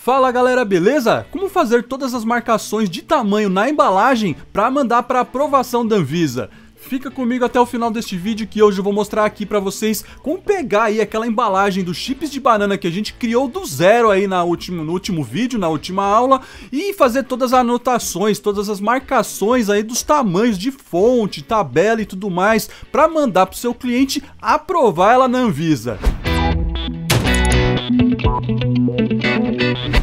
Fala galera, beleza? Como fazer todas as marcações de tamanho na embalagem para mandar para aprovação da Anvisa? Fica comigo até o final deste vídeo que hoje eu vou mostrar aqui para vocês como pegar aí aquela embalagem dos chips de banana que a gente criou do zero aí no último vídeo, na última aula, e fazer todas as anotações, todas as marcações aí dos tamanhos de fonte, tabela e tudo mais para mandar para o seu cliente aprovar ela na Anvisa.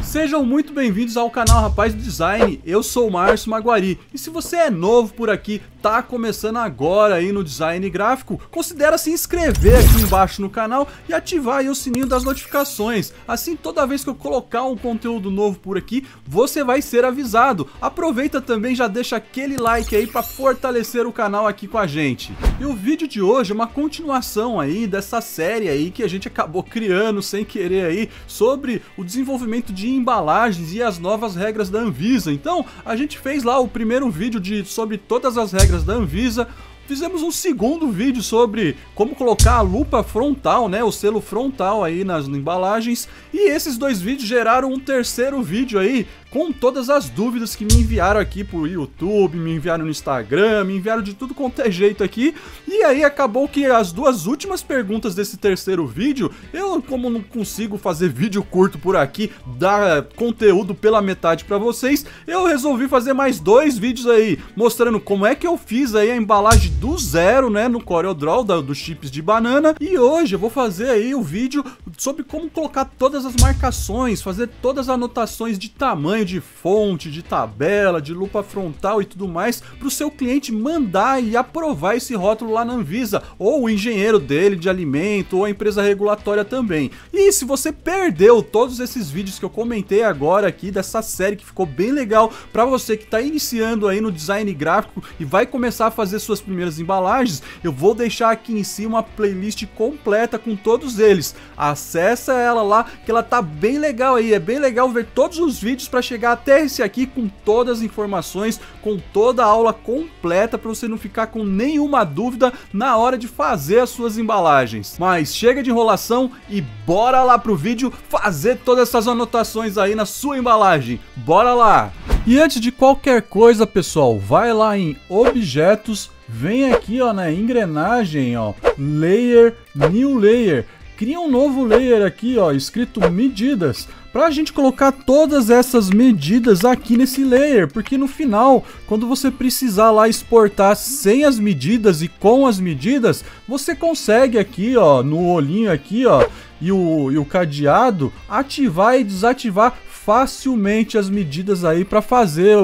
Sejam muito bem-vindos ao canal Rapaz do Design, eu sou o Márcio Maguari, e se você é novo por aqui, tá começando agora aí no design gráfico, considera se inscrever aqui embaixo no canal e ativar aí o sininho das notificações, assim toda vez que eu colocar um conteúdo novo por aqui, você vai ser avisado. Aproveita também, já deixa aquele like aí para fortalecer o canal aqui com a gente. E o vídeo de hoje é uma continuação aí dessa série aí que a gente acabou criando sem querer aí, sobre o desenvolvimento de embalagens e as novas regras da Anvisa. Então, a gente fez lá o primeiro vídeo sobre todas as regras da Anvisa. Fizemos um segundo vídeo sobre como colocar a lupa frontal, né, o selo frontal aí nas embalagens. E esses dois vídeos geraram um terceiro vídeo aí com todas as dúvidas que me enviaram aqui por YouTube, me enviaram no Instagram, me enviaram de tudo quanto é jeito aqui. E aí acabou que as duas últimas perguntas desse terceiro vídeo, eu como não consigo fazer vídeo curto por aqui, dar conteúdo pela metade para vocês, eu resolvi fazer mais dois vídeos aí, mostrando como é que eu fiz aí a embalagem do zero, né, no CorelDRAW dos chips de banana. E hoje eu vou fazer aí o vídeo sobre como colocar todas as marcações, fazer todas as anotações de tamanho, de fonte, de tabela, de lupa frontal e tudo mais, para o seu cliente mandar e aprovar esse rótulo lá na Anvisa, ou o engenheiro dele de alimento, ou a empresa regulatória também. E se você perdeu todos esses vídeos que eu comentei agora aqui, dessa série que ficou bem legal, para você que está iniciando aí no design gráfico e vai começar a fazer suas primeiras embalagens, eu vou deixar aqui em cima uma playlist completa com todos eles. Acessa ela lá, que ela tá bem legal aí, é bem legal ver todos os vídeos para chegar até esse aqui com todas as informações, com toda a aula completa, para você não ficar com nenhuma dúvida na hora de fazer as suas embalagens. Mas chega de enrolação e bora lá pro vídeo fazer todas essas anotações aí na sua embalagem. Bora lá! E antes de qualquer coisa, pessoal, vai lá em objetos, vem aqui ó, na engrenagem, ó, layer, new layer. Cria um novo layer aqui, ó, escrito medidas, para a gente colocar todas essas medidas aqui nesse layer, porque no final, quando você precisar lá exportar sem as medidas e com as medidas, você consegue aqui, ó, no olhinho aqui, ó, e o cadeado, ativar e desativar facilmente as medidas aí para fazer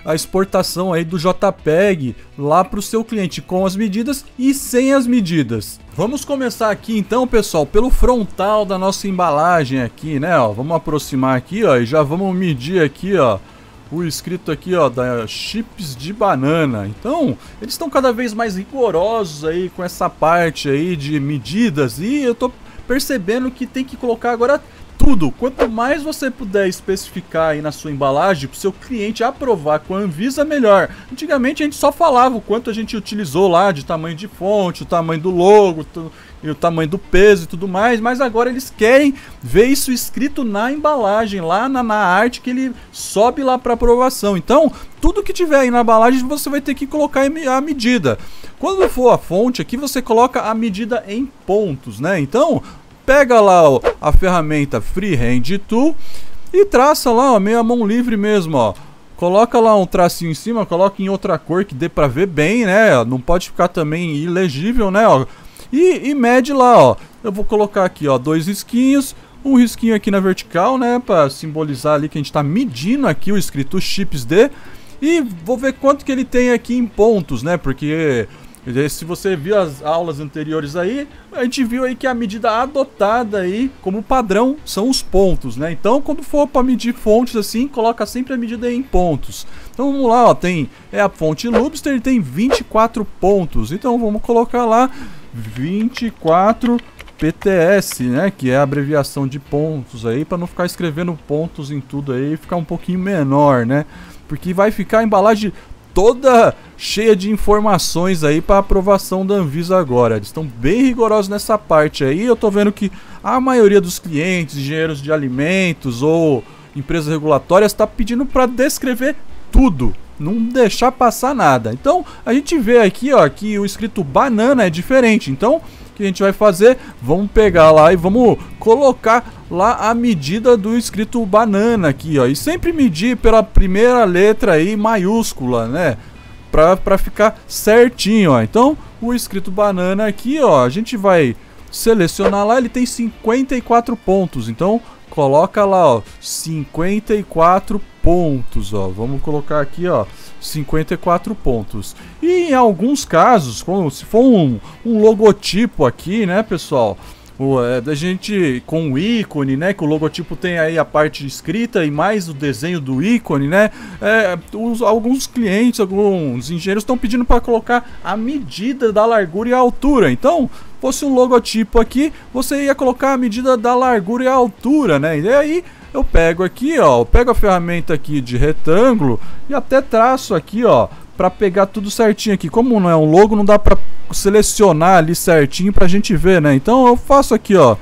a exportação aí do JPEG lá para o seu cliente com as medidas e sem as medidas. Vamos começar aqui então, pessoal, pelo frontal da nossa embalagem aqui, né, ó, vamos aproximar aqui, ó, e já vamos medir aqui, ó, o escrito aqui, ó, da chips de banana. Então, eles estão cada vez mais rigorosos aí com essa parte aí de medidas, e eu tô percebendo que tem que colocar agora tudo. Quanto mais você puder especificar aí na sua embalagem para o seu cliente aprovar com a Anvisa, melhor. Antigamente a gente só falava o quanto a gente utilizou lá de tamanho de fonte, o tamanho do logo e o tamanho do peso e tudo mais, mas agora eles querem ver isso escrito na embalagem, lá na arte que ele sobe lá para aprovação. Então, tudo que tiver aí na embalagem você vai ter que colocar a medida. Quando for a fonte aqui, você coloca a medida em pontos, né? Então, pega lá ó, a ferramenta Freehand Tool e traça lá, ó, meio a mão livre mesmo, ó. Coloca lá um tracinho em cima, coloca em outra cor que dê pra ver bem, né? Não pode ficar também ilegível, né? Ó. E mede lá, ó. Eu vou colocar aqui, ó, 2 risquinhos, um risquinho aqui na vertical, né? Pra simbolizar ali que a gente tá medindo aqui o escrito chips D. E vou ver quanto que ele tem aqui em pontos, né? Porque se você viu as aulas anteriores aí, a gente viu aí que a medida adotada aí como padrão são os pontos, né? Então, quando for para medir fontes assim, coloca sempre a medida em pontos. Então, vamos lá, ó, tem a fonte Lubster, tem 24 pontos. Então, vamos colocar lá 24 PTS, né, que é a abreviação de pontos aí, para não ficar escrevendo pontos em tudo aí e ficar um pouquinho menor, né? Porque vai ficar a embalagem toda cheia de informações aí para aprovação da Anvisa agora. Eles estão bem rigorosos nessa parte aí. Eu tô vendo que a maioria dos clientes, engenheiros de alimentos ou empresas regulatórias está pedindo para descrever tudo, não deixar passar nada. Então a gente vê aqui, ó, que o escrito banana é diferente. Então o que a gente vai fazer? Vamos pegar lá e vamos colocar lá a medida do escrito banana aqui, ó, e sempre medir pela primeira letra aí maiúscula, né? Para ficar certinho, ó. Então o escrito banana aqui, ó, a gente vai selecionar lá, ele tem 54 pontos. Então coloca lá, ó, 54 pontos, ó. Vamos colocar aqui, ó, 54 pontos. E em alguns casos, como se for um logotipo aqui, né, pessoal? Da gente com o ícone, né? Que o logotipo tem aí a parte escrita e mais o desenho do ícone, né? Alguns clientes, alguns engenheiros estão pedindo para colocar a medida da largura e a altura. Então, fosse um logotipo aqui, você ia colocar a medida da largura e a altura, né? E aí eu pego aqui, ó, eu pego a ferramenta aqui de retângulo e até traço aqui, ó, para pegar tudo certinho aqui. Como não é um logo, não dá para selecionar ali certinho pra gente ver, né? Então eu faço aqui, ó,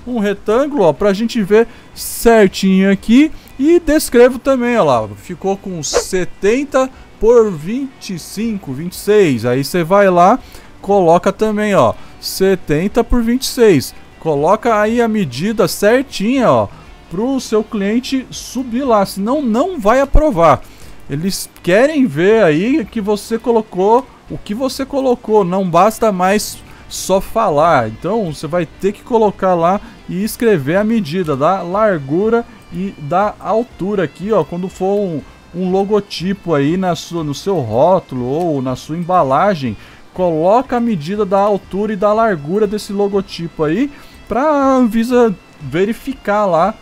um retângulo, ó, pra gente ver certinho aqui e descrevo também, ó lá, ficou com 70 por 25, 26. Aí você vai lá, coloca também, ó, 70 por 26. Coloca aí a medida certinha, ó, pro seu cliente subir lá, senão não vai aprovar. Eles querem ver aí que você colocou o que você colocou, não basta mais só falar. Então você vai ter que colocar lá e escrever a medida da largura e da altura aqui, ó, quando for um logotipo aí no seu rótulo ou na sua embalagem, coloca a medida da altura e da largura desse logotipo aí para a Anvisa verificar lá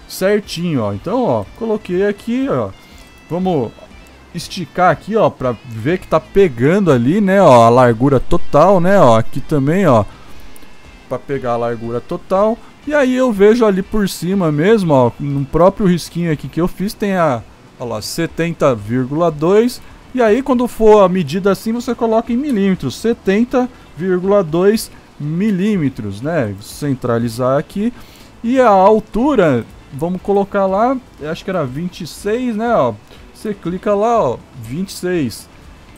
certinho, ó. Então, ó, coloquei aqui, ó. Vamos esticar aqui, ó, para ver que tá pegando ali, né, ó, a largura total, né, ó, aqui também, ó, para pegar a largura total. E aí eu vejo ali por cima mesmo, ó, no próprio risquinho aqui que eu fiz, tem a, ó lá, 70,2. E aí quando for a medida assim, você coloca em milímetros, 70,2 milímetros, né, centralizar aqui. E a altura, vamos colocar lá, acho que era 26, né, ó. Você clica lá, ó, 26,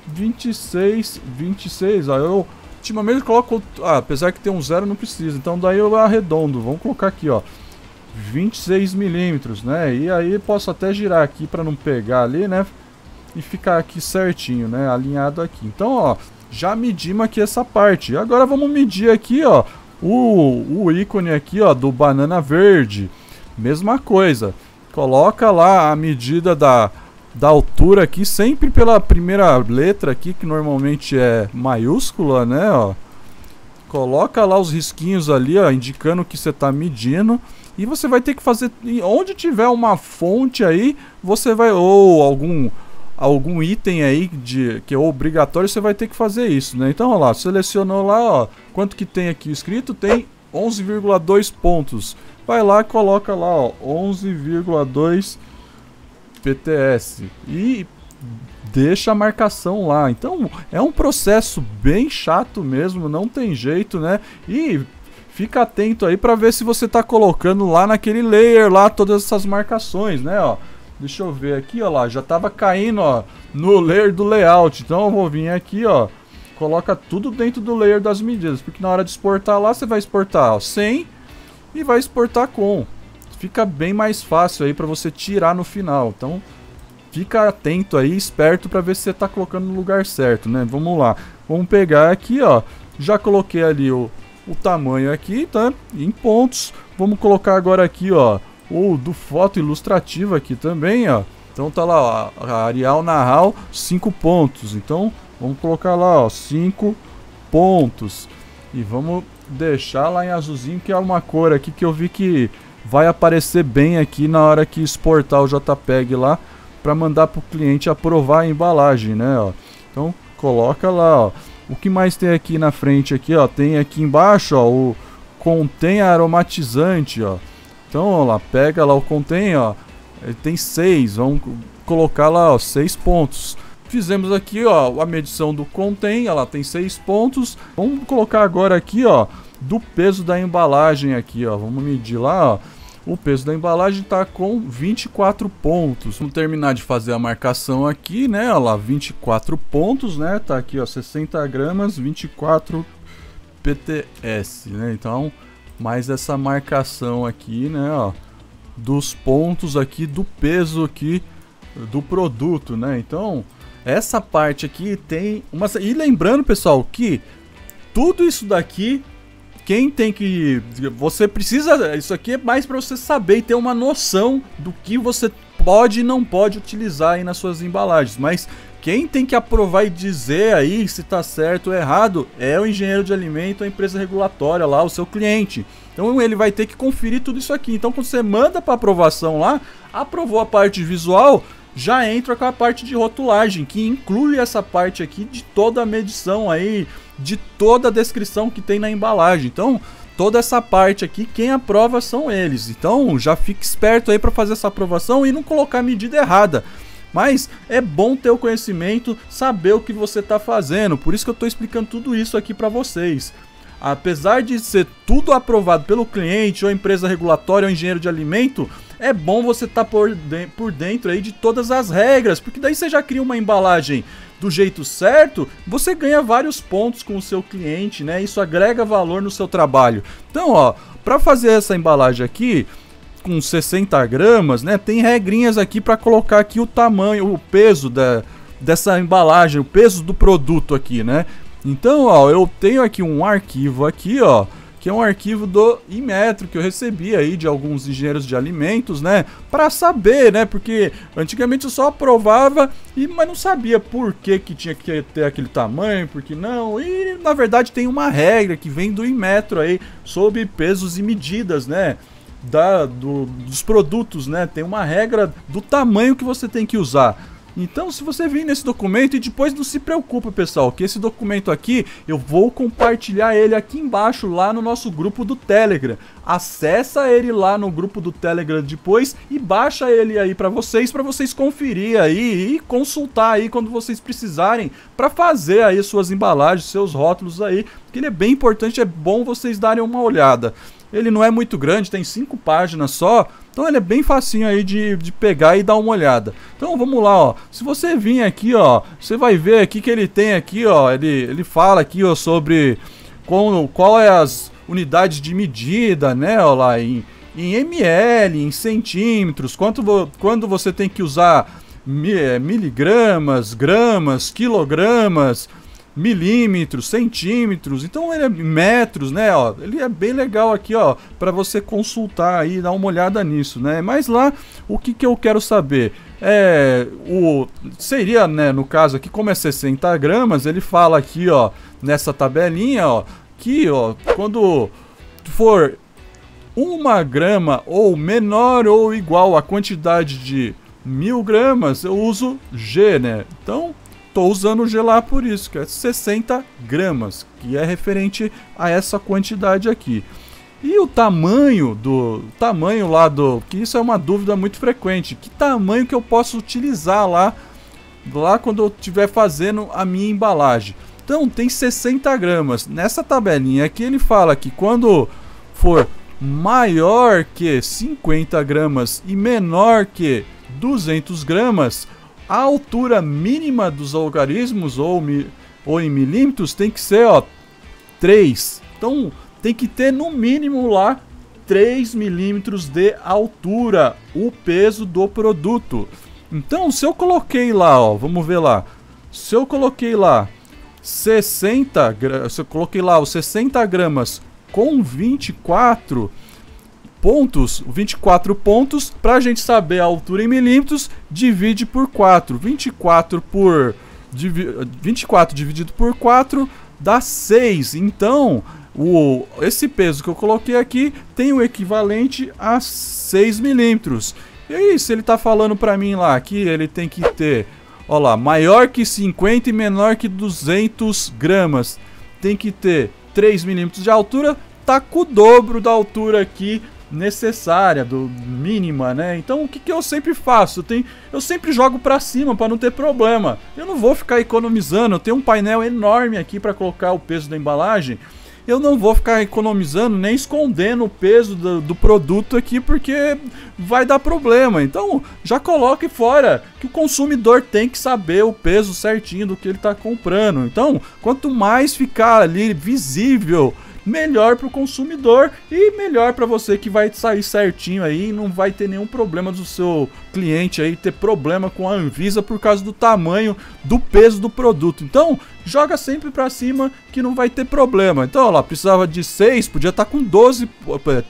26, 26, ó, eu ultimamente coloco, apesar que tem um zero não precisa, então daí eu arredondo, vamos colocar aqui, ó, 26 milímetros, né, e aí posso até girar aqui para não pegar ali, né, e ficar aqui certinho, né, alinhado aqui. Então, ó, já medimos aqui essa parte, agora vamos medir aqui, ó, o ícone aqui, ó, do banana verde, mesma coisa, coloca lá a medida da altura aqui, sempre pela primeira letra aqui, que normalmente é maiúscula, né, ó. Coloca lá os risquinhos ali, ó, indicando que você tá medindo. E você vai ter que fazer, onde tiver uma fonte aí, você vai, ou algum item aí que é obrigatório, você vai ter que fazer isso, né. Então, ó lá, selecionou lá, ó, quanto que tem aqui escrito, tem 11,2 pontos. Vai lá e coloca lá, ó, 11,2 PTS e deixa a marcação lá. Então é um processo bem chato mesmo, não tem jeito, né? E fica atento aí para ver se você tá colocando lá naquele layer lá todas essas marcações, né, ó. Deixa eu ver aqui, ó lá, já tava caindo, ó, no layer do layout. Então eu vou vir aqui, ó, coloca tudo dentro do layer das medidas, porque na hora de exportar lá, você vai exportar, ó, sem e vai exportar com. Fica bem mais fácil aí para você tirar no final. Então fica atento aí, esperto para ver se você tá colocando no lugar certo, né? Vamos lá. Vamos pegar aqui, ó. Já coloquei ali o tamanho aqui, tá? Em pontos. Vamos colocar agora aqui, ó, o do foto ilustrativa aqui também, ó. Então tá lá, ó, a Arial Narral 5 pontos. Então vamos colocar lá, ó, 5 pontos. E vamos deixar lá em azulzinho, que é uma cor aqui que eu vi que vai aparecer bem aqui na hora que exportar o JPEG lá para mandar para o cliente aprovar a embalagem, né, ó. Então coloca lá, ó. O que mais tem aqui na frente aqui, ó? Tem aqui embaixo, ó, o contém aromatizante, ó. Então, ó lá, pega lá o contém, ó. Ele tem 6, vamos colocar lá, ó, 6 pontos. Fizemos aqui, ó, a medição do contém, ela tem 6 pontos. Vamos colocar agora aqui, ó, do peso da embalagem aqui, ó. Vamos medir lá, ó. o peso da embalagem está com 24 pontos. Vamos terminar de fazer a marcação aqui, né? Olha lá, 24 pontos, né? Tá aqui, ó, 60 gramas, 24 PTS, né? Então, mais essa marcação aqui, né? Ó, dos pontos aqui, do peso aqui do produto, né? Então, essa parte aqui tem uma... E lembrando, pessoal, que tudo isso daqui, quem tem que... Você precisa... Isso aqui é mais para você saber e ter uma noção do que você pode e não pode utilizar aí nas suas embalagens. Mas quem tem que aprovar e dizer aí se tá certo ou errado é o engenheiro de alimento, a empresa regulatória lá, o seu cliente. Então ele vai ter que conferir tudo isso aqui. Então quando você manda para aprovação lá, aprovou a parte visual, já entra com a parte de rotulagem, que inclui essa parte aqui de toda a medição aí, de toda a descrição que tem na embalagem. Então toda essa parte aqui, quem aprova são eles. Então já fique esperto aí para fazer essa aprovação e não colocar a medida errada. Mas é bom ter o conhecimento, saber o que você está fazendo. Por isso que eu estou explicando tudo isso aqui para vocês. Apesar de ser tudo aprovado pelo cliente, ou empresa regulatória, ou engenheiro de alimento, é bom você estar por dentro aí de todas as regras, porque daí você já cria uma embalagem do jeito certo, você ganha vários pontos com o seu cliente, né? Isso agrega valor no seu trabalho. Então, ó, para fazer essa embalagem aqui, com 60 gramas, né? Tem regrinhas aqui para colocar aqui o tamanho, o peso dessa embalagem, o peso do produto aqui, né? Então, ó, eu tenho aqui um arquivo aqui, ó, que é um arquivo do Inmetro que eu recebi aí de alguns engenheiros de alimentos, né? Para saber, né? Porque antigamente eu só aprovava, mas não sabia por que tinha que ter aquele tamanho, por que não. E na verdade tem uma regra que vem do Inmetro aí sobre pesos e medidas, né? Dos produtos, né? Tem uma regra do tamanho que você tem que usar. Então, se você vir nesse documento, e depois não se preocupa, pessoal, que esse documento aqui eu vou compartilhar ele aqui embaixo lá no nosso grupo do Telegram. Acessa ele lá no grupo do Telegram depois e baixa ele aí para vocês conferir aí e consultar aí quando vocês precisarem para fazer aí suas embalagens, seus rótulos aí, que ele é bem importante, é bom vocês darem uma olhada. Ele não é muito grande, tem 5 páginas só, então ele é bem facinho aí de pegar e dar uma olhada. Então vamos lá, ó. Se você vir aqui, ó, você vai ver aqui que ele tem aqui, ó, ele fala aqui, ó, sobre qual é as unidades de medida, né, ó, lá em ml, em centímetros, quando você tem que usar miligramas, gramas, quilogramas, milímetros, centímetros, então ele é metros, né, ó, ele é bem legal aqui, ó, para você consultar aí, dar uma olhada nisso, né, mas lá, o que eu quero saber, seria, né, no caso aqui, como é 60 gramas, ele fala aqui, ó, nessa tabelinha, ó, que, ó, quando for 1 grama ou menor ou igual à quantidade de 1000 gramas, eu uso G, né, então tô usando o G lá por isso, que é 60 gramas, que é referente a essa quantidade aqui. E o tamanho que isso é uma dúvida muito frequente, que tamanho que eu posso utilizar lá quando eu estiver fazendo a minha embalagem. Então tem 60 gramas, nessa tabelinha aqui ele fala que quando for maior que 50 gramas e menor que 200 gramas, a altura mínima dos algarismos ou em milímetros tem que ser, ó, 3. Então tem que ter no mínimo lá 3 milímetros de altura, o peso do produto. Então se eu coloquei lá, ó, vamos ver lá. Se eu coloquei lá 60 gramas, se eu coloquei lá os 60 gramas com 24 pontos, 24 pontos, para a gente saber a altura em milímetros, divide por 4. 24 dividido por 4 dá 6. Então, esse peso que eu coloquei aqui tem o equivalente a 6 milímetros. E aí, se ele está falando para mim lá que ele tem que ter, ó lá, maior que 50 e menor que 200 gramas, tem que ter 3 milímetros de altura, tá com o dobro da altura aqui necessária, do mínima, né? Então o que eu sempre faço? Eu sempre jogo para cima para não ter problema. Eu não vou ficar economizando. Eu tenho um painel enorme aqui para colocar o peso da embalagem eu não vou ficar economizando nem escondendo o peso do produto aqui, porque vai dar problema. Então já coloque fora que o consumidor tem que saber o peso certinho do que ele está comprando. Então quanto mais ficar ali visível, melhor para o consumidor e melhor para você, que vai sair certinho aí, não vai ter nenhum problema do seu cliente aí ter problema com a Anvisa por causa do tamanho, do peso do produto. Então joga sempre para cima que não vai ter problema. Então ó lá, precisava de 6, podia estar com 12,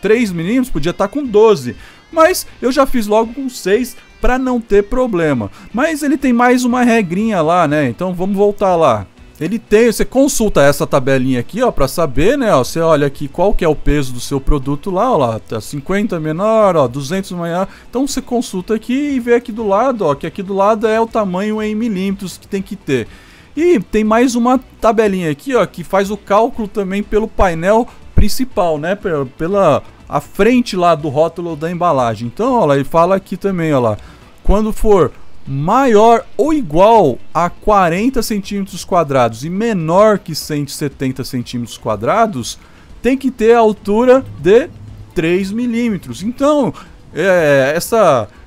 3 milímetros, podia estar com 12, mas eu já fiz logo com 6 para não ter problema. Mas ele tem mais uma regrinha lá, né? Então vamos voltar lá. Ele tem, você consulta essa tabelinha aqui, ó, para saber, né, ó, você olha aqui qual que é o peso do seu produto lá, ó, lá, tá 50 menor, ó, 200 maior. Então você consulta aqui e vê aqui do lado, ó, que aqui do lado é o tamanho em milímetros que tem que ter. E tem mais uma tabelinha aqui, ó, que faz o cálculo também pelo painel principal, né, pela a frente lá do rótulo da embalagem. Então, ó lá, ele fala aqui também, ó lá, quando for maior ou igual a 40 centímetros quadrados e menor que 170 centímetros quadrados, tem que ter a altura de 3 milímetros. Então,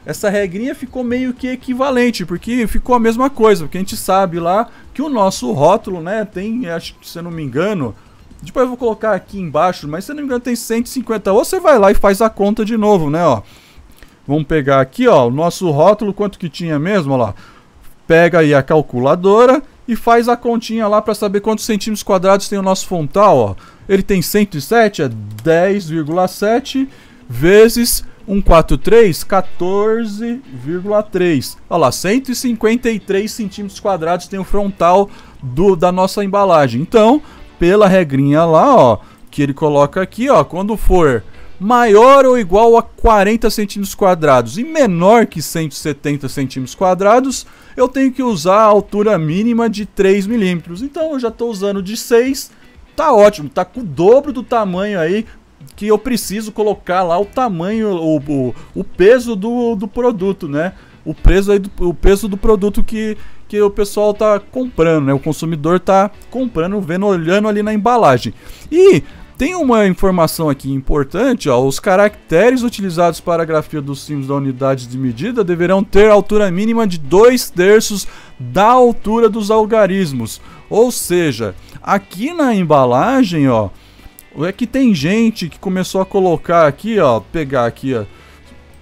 essa regrinha ficou meio que equivalente, porque ficou a mesma coisa, porque a gente sabe lá que o nosso rótulo, né, tem, acho que se eu não me engano, depois eu vou colocar aqui embaixo, mas se eu não me engano tem 150, ou você vai lá e faz a conta de novo, né, ó. Vamos pegar aqui, ó, o nosso rótulo, quanto que tinha mesmo, ó lá. Pega aí a calculadora e faz a continha lá para saber quantos centímetros quadrados tem o nosso frontal, ó. Ele tem 107, é 10,7 vezes 143, 14,3. Olha lá, 153 centímetros quadrados tem o frontal da nossa embalagem. Então, pela regrinha lá, ó, que ele coloca aqui, ó, quando for maior ou igual a 40 centímetros quadrados e menor que 170 centímetros quadrados, eu tenho que usar a altura mínima de 3 milímetros. Então eu já estou usando de 6, tá ótimo, tá com o dobro do tamanho aí que eu preciso colocar lá o tamanho, o peso do produto, né? O peso do produto que o pessoal tá comprando, né? O consumidor tá comprando, vendo, olhando ali na embalagem. E tem uma informação aqui importante, ó, os caracteres utilizados para a grafia dos símbolos da unidade de medida deverão ter altura mínima de 2/3 da altura dos algarismos. Ou seja, aqui na embalagem, ó, é que tem gente que começou a colocar aqui, ó, pegar aqui, ó.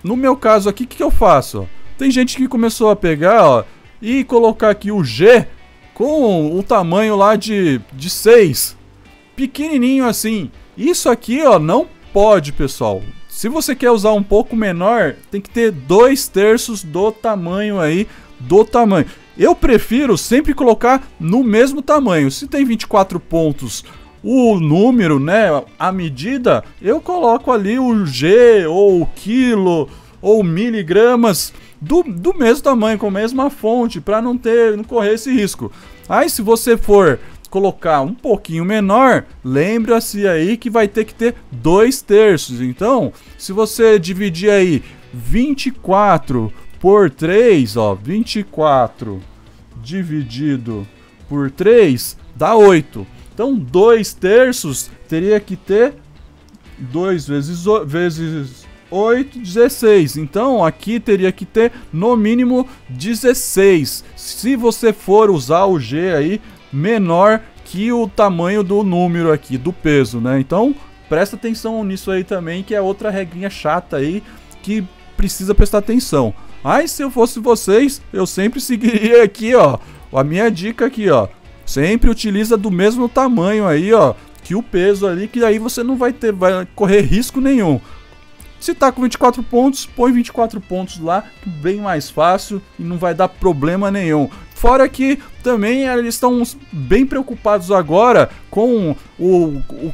No meu caso aqui, o que eu faço? Ó? Tem gente que começou a pegar, ó, e colocar aqui o G com o tamanho lá de 6. Pequenininho assim. Isso aqui, ó, não pode, pessoal. Se você quer usar um pouco menor, tem que ter 2/3 do tamanho aí, do tamanho. Eu prefiro sempre colocar no mesmo tamanho. Se tem 24 pontos o número, né, a medida, eu coloco ali o G ou o quilo ou miligramas do mesmo tamanho, com a mesma fonte, para não correr esse risco. Aí se você for colocar um pouquinho menor, lembra-se aí que vai ter que ter 2/3. Então, se você dividir aí 24 por 3, ó, 24 dividido por 3 dá 8. Então, 2/3 teria que ter 2 vezes 8, 16. Então, aqui teria que ter no mínimo 16. Se você for usar o G aí menor que o tamanho do número aqui, do peso, né? Então, presta atenção nisso aí também, que é outra regrinha chata aí que precisa prestar atenção. Mas se eu fosse vocês, eu sempre seguiria aqui, ó, a minha dica aqui, ó. Sempre utiliza do mesmo tamanho aí, ó, que o peso ali, que aí você não vai correr risco nenhum. Se tá com 24 pontos, põe 24 pontos lá, bem mais fácil e não vai dar problema nenhum. Fora que também eles estão bem preocupados agora com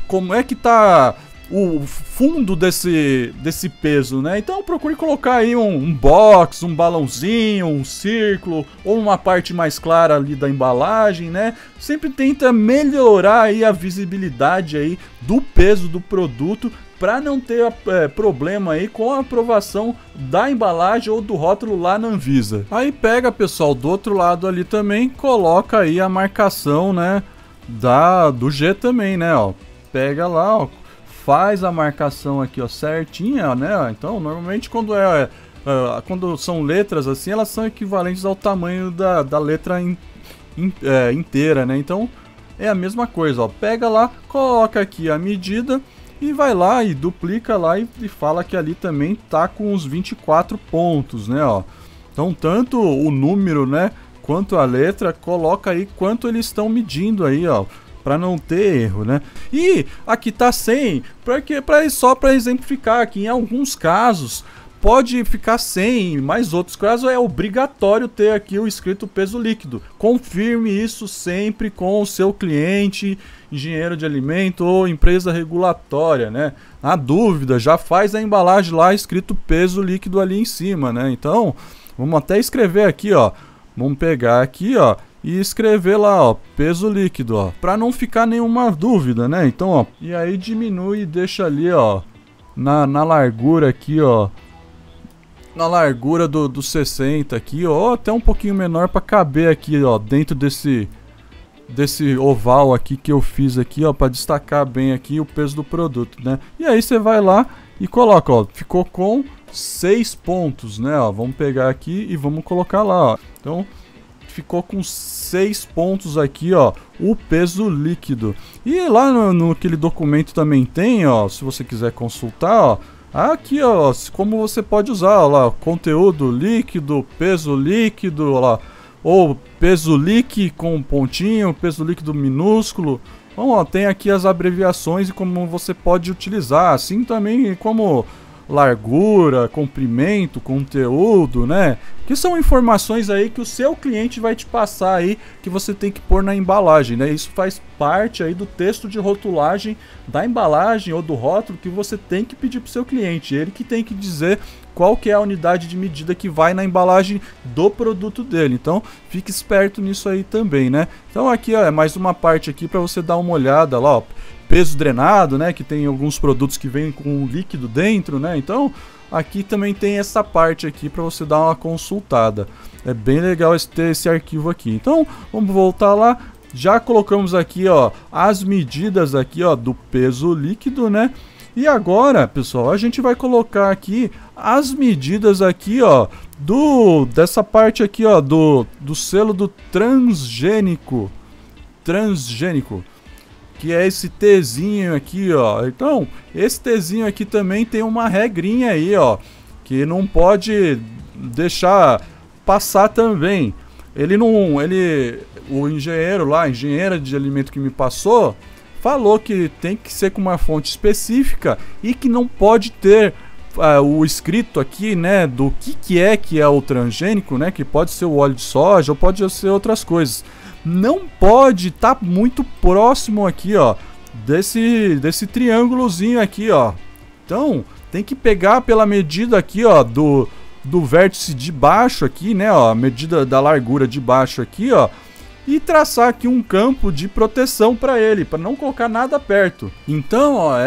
como é que tá o fundo desse peso, né? Então procure colocar aí um box, um balãozinho, um círculo ou uma parte mais clara ali da embalagem, né? Sempre tenta melhorar aí a visibilidade aí do peso do produto, para não ter problema aí com a aprovação da embalagem ou do rótulo lá na Anvisa. Aí pega, pessoal, do outro lado ali também, coloca aí a marcação, né, do G também, né, ó. pega lá, ó, faz a marcação aqui, ó, certinha, né? Então, normalmente quando são letras assim, elas são equivalentes ao tamanho da letra inteira, né? Então, é a mesma coisa, ó. Pega lá, coloca aqui a medida e vai lá e duplica lá e fala que ali também tá com os 24 pontos, né, ó. Então, tanto o número, né, quanto a letra, coloca aí quanto eles estão medindo aí, ó, para não ter erro, né? E aqui tá 100, só para exemplificar que em alguns casos pode ficar 100, mas outros casos é obrigatório ter aqui o escrito peso líquido. Confirme isso sempre com o seu cliente, engenheiro de alimento ou empresa regulatória, né? Na dúvida, já faz a embalagem lá escrito peso líquido ali em cima, né? Então, vamos até escrever aqui, ó. Vamos pegar aqui, ó, e escrever lá, ó, peso líquido, ó, para não ficar nenhuma dúvida, né? Então, ó, e aí diminui e deixa ali, ó, na largura aqui, ó, na largura do 60 aqui, ó, até um pouquinho menor para caber aqui, ó, dentro desse oval aqui que eu fiz aqui, ó, para destacar bem aqui o peso do produto, né? E aí você vai lá e coloca, ó, ficou com 6 pontos, né, ó, vamos pegar aqui e vamos colocar lá, ó. Então, ficou com 6 pontos aqui, ó, o peso líquido. E lá no aquele documento também tem, ó, se você quiser consultar, ó, aqui, ó, como você pode usar, ó, lá, conteúdo líquido, peso líquido, ó, lá, ou peso líquido com pontinho, peso líquido minúsculo. Então, ó, tem aqui as abreviações e como você pode utilizar, assim também como largura, comprimento, conteúdo, né? Que são informações aí que o seu cliente vai te passar aí que você tem que pôr na embalagem, né? Isso faz parte aí do texto de rotulagem da embalagem ou do rótulo que você tem que pedir para o seu cliente. Ele que tem que dizer qual que é a unidade de medida que vai na embalagem do produto dele. Então, fique esperto nisso aí também, né? Então, aqui, ó, é mais uma parte aqui para você dar uma olhada lá, ó. Peso drenado, né, que tem alguns produtos que vêm com líquido dentro, né? Então, aqui também tem essa parte aqui para você dar uma consultada. É bem legal ter esse arquivo aqui. Então, vamos voltar lá. Já colocamos aqui, ó, as medidas aqui, ó, do peso líquido, né? E agora, pessoal, a gente vai colocar aqui as medidas aqui, ó, dessa parte aqui, ó, do selo do transgênico, que é esse Tzinho aqui, ó. Então, esse Tzinho aqui também tem uma regrinha aí, ó, que não pode deixar passar também. O engenheiro lá, a engenheira de alimento que me passou, falou que tem que ser com uma fonte específica e que não pode ter o escrito aqui, né, do que é o transgênico, né, que pode ser o óleo de soja ou pode ser outras coisas. Não pode estar muito próximo aqui, ó, desse triângulozinho aqui, ó. Então, tem que pegar pela medida aqui, ó, do vértice de baixo aqui, né, ó, a medida da largura de baixo aqui, ó, e traçar aqui um campo de proteção para ele, para não colocar nada perto. Então, ó,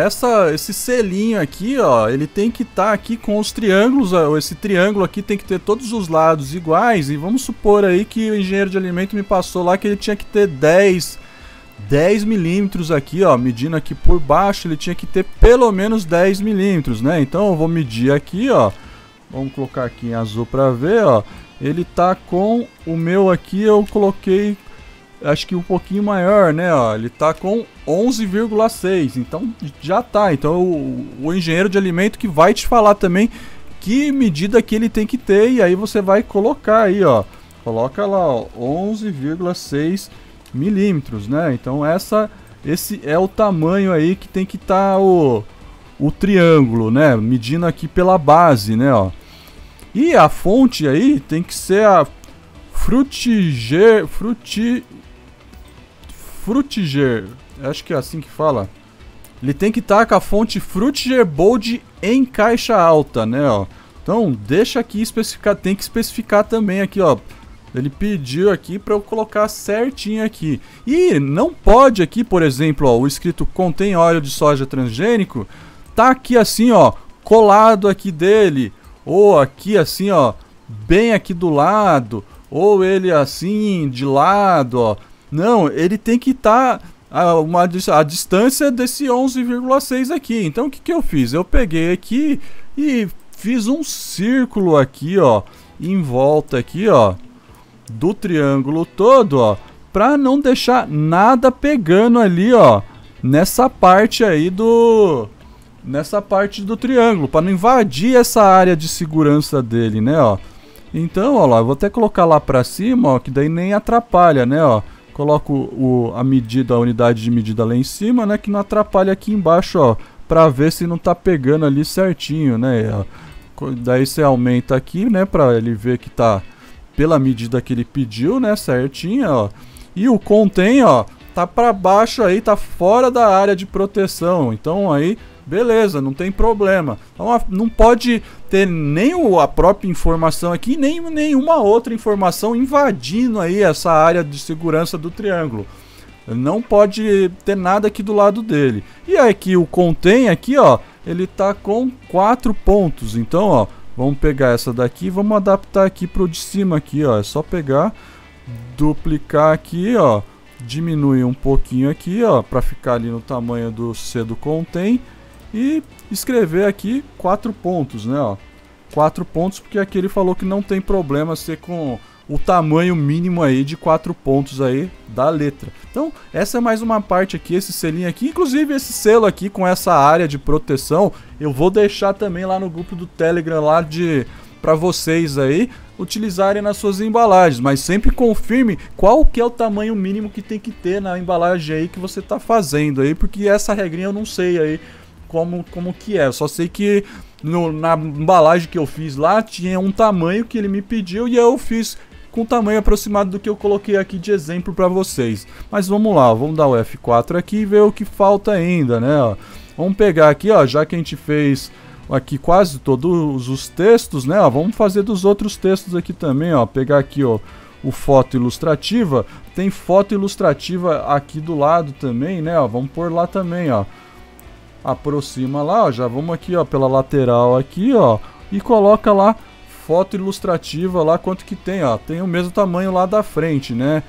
esse selinho aqui, ó, ele tem que estar aqui com os triângulos, ó, esse triângulo aqui tem que ter todos os lados iguais, e vamos supor aí que o engenheiro de alimento me passou lá que ele tinha que ter 10 milímetros aqui, ó, medindo aqui por baixo, ele tinha que ter pelo menos 10 milímetros, né? Então eu vou medir aqui, ó, vamos colocar aqui em azul para ver, ó, ele tá com o meu aqui, eu coloquei acho que um pouquinho maior, né, ó, ele tá com 11,6, então já tá, então o engenheiro de alimento que vai te falar também que medida que ele tem que ter, e aí você vai colocar aí, ó, coloca lá, ó, 11,6 milímetros, né, então esse é o tamanho aí que tem que estar o triângulo, né, medindo aqui pela base, né, ó, e a fonte aí tem que ser a Frutiger, acho que é assim que fala. Ele tem que estar com a fonte Frutiger Bold em caixa alta, né, ó. Então, deixa aqui especificar, tem que especificar também aqui, ó. Ele pediu aqui para eu colocar certinho aqui. E não pode aqui, por exemplo, ó, o escrito contém óleo de soja transgênico, tá aqui assim, ó, colado aqui dele, ou aqui assim, ó, bem aqui do lado, ou ele assim de lado, ó. Não, ele tem que estar a distância desse 11,6 aqui. Então o que que eu fiz? Eu peguei aqui e fiz um círculo aqui, ó, em volta aqui, ó, do triângulo todo, ó, para não deixar nada pegando ali, ó, nessa parte aí do triângulo, para não invadir essa área de segurança dele, né, ó. Então, ó lá, eu vou até colocar lá para cima, ó, que daí nem atrapalha, né, ó. Coloco a unidade de medida lá em cima, né, que não atrapalha aqui embaixo, ó, para ver se não tá pegando ali certinho, né, ó. Daí você aumenta aqui, né, para ele ver que tá pela medida que ele pediu, né, certinho, ó. E o contém, ó, tá para baixo aí, tá fora da área de proteção. Então aí, beleza, não tem problema. Então não pode ter nem a própria informação aqui, nem nenhuma outra informação invadindo aí essa área de segurança do triângulo. Não pode ter nada aqui do lado dele. E aqui o contém aqui, ó, ele tá com 4 pontos. Então, ó, vamos pegar essa daqui e vamos adaptar aqui pro de cima aqui, ó. É só pegar, duplicar aqui, ó, diminuir um pouquinho aqui, ó, para ficar ali no tamanho do C do contém e escrever aqui 4 pontos, né, ó. 4 pontos porque aqui ele falou que não tem problema ser com o tamanho mínimo aí de 4 pontos aí da letra. Então, essa é mais uma parte aqui, esse selinho aqui. Inclusive, esse selo aqui com essa área de proteção, eu vou deixar também lá no grupo do Telegram lá para vocês aí utilizarem nas suas embalagens. Mas sempre confirme qual que é o tamanho mínimo que tem que ter na embalagem aí que você tá fazendo aí, porque essa regrinha eu não sei aí como que é. Eu só sei que na embalagem que eu fiz lá tinha um tamanho que ele me pediu e eu fiz com o tamanho aproximado do que eu coloquei aqui de exemplo para vocês. Mas vamos lá, vamos dar o F4 aqui e ver o que falta ainda, né? Ó, vamos pegar aqui, ó, já que a gente fez aqui quase todos os textos, né? Ó, vamos fazer dos outros textos aqui também, ó. Pegar aqui, ó, o foto ilustrativa. Tem foto ilustrativa aqui do lado também, né? Ó, vamos pôr lá também, ó. Aproxima lá, ó, já vamos aqui, ó, pela lateral aqui, ó, e coloca lá foto ilustrativa lá, quanto que tem, ó, tem o mesmo tamanho lá da frente, né?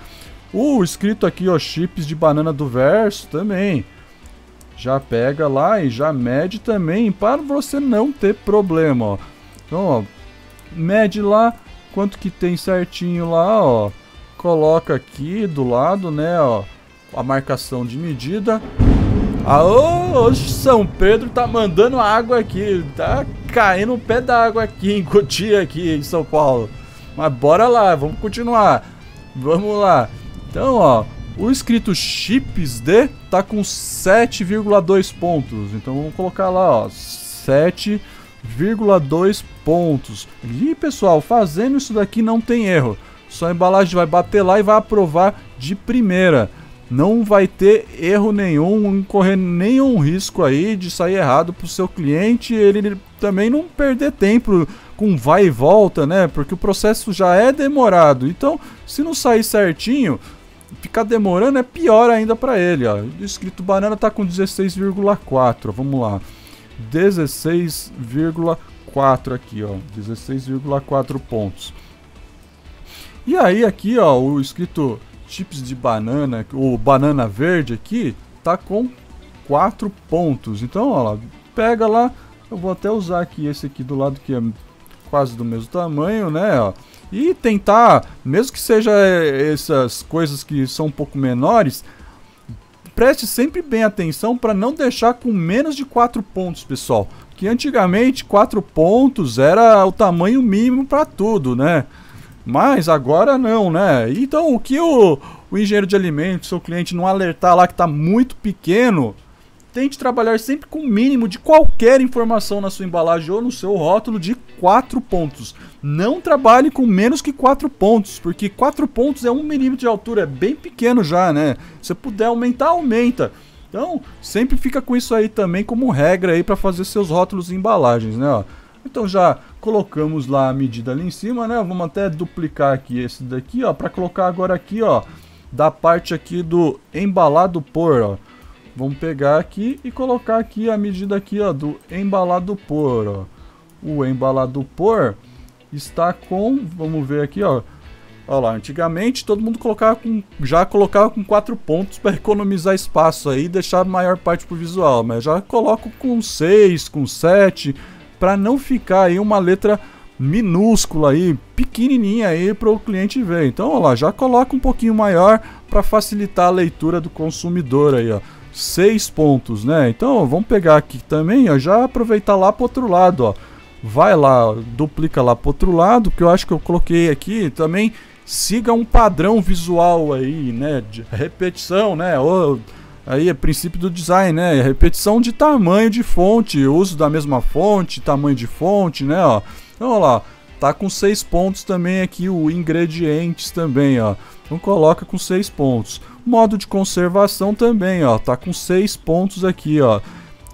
Escrito aqui, ó, chips de banana do verso também. Já pega lá e já mede também, para você não ter problema, ó. Então, ó, mede lá quanto que tem certinho lá, ó. Coloca aqui do lado, né, ó, a marcação de medida. São Pedro tá mandando água aqui, tá caindo o pé d'água aqui em Cotia, aqui em São Paulo. Mas bora lá, vamos continuar. Vamos lá. Então, ó, o escrito chips de tá com 7,2 pontos. Então vamos colocar lá, ó, 7,2 pontos. E pessoal, fazendo isso daqui não tem erro. Só a embalagem vai bater lá e vai aprovar de primeira. Não vai ter erro nenhum, correr nenhum risco aí de sair errado para o seu cliente, ele também não perder tempo com vai e volta, né? Porque o processo já é demorado. Então, se não sair certinho, ficar demorando é pior ainda para ele, ó. O escrito banana tá com 16,4, vamos lá. 16,4 aqui, ó. 16,4 pontos. E aí aqui, ó, o escrito chips de banana, o banana verde aqui, tá com 4 pontos. Então, ó lá, pega lá, eu vou até usar aqui esse aqui do lado que é quase do mesmo tamanho, né, ó. E tentar, mesmo que seja essas coisas que são um pouco menores, preste sempre bem atenção para não deixar com menos de 4 pontos, pessoal. Que antigamente 4 pontos era o tamanho mínimo para tudo, né? Mas agora não, né? Então o que o engenheiro de alimentos, seu cliente, não alertar lá que está muito pequeno, tente trabalhar sempre com o mínimo de qualquer informação na sua embalagem ou no seu rótulo de 4 pontos. Não trabalhe com menos que 4 pontos, porque 4 pontos é 1 milímetro de altura, é bem pequeno já, né? Se puder aumentar, aumenta. Então sempre fica com isso aí também como regra aí para fazer seus rótulos e embalagens, né? Ó. Então já colocamos lá a medida ali em cima, né? Vamos até duplicar aqui esse daqui, ó, para colocar agora aqui, ó, da parte aqui do embalado por, ó. Vamos pegar aqui e colocar aqui a medida aqui, ó, do embalado por, ó. O embalado por está com, vamos ver aqui, ó, Olha lá, antigamente todo mundo já colocava com 4 pontos para economizar espaço aí e deixar a maior parte pro visual, mas já coloco com 6, com 7, para não ficar aí uma letra minúscula aí, pequenininha aí para o cliente ver. Então, olha lá, já coloca um pouquinho maior para facilitar a leitura do consumidor aí, ó. 6 pontos, né? Então, vamos pegar aqui também, ó, já aproveitar lá pro outro lado, ó. Vai lá, duplica lá pro outro lado, que eu acho que eu coloquei aqui também. Siga um padrão visual aí, né? De repetição, né? Aí é princípio do design, né? Repetição de tamanho de fonte, uso da mesma fonte, tamanho de fonte, né? Ó. Então, olha lá, tá com 6 pontos também aqui o ingredientes também, ó. Então coloca com 6 pontos. Modo de conservação também, ó, tá com 6 pontos aqui, ó.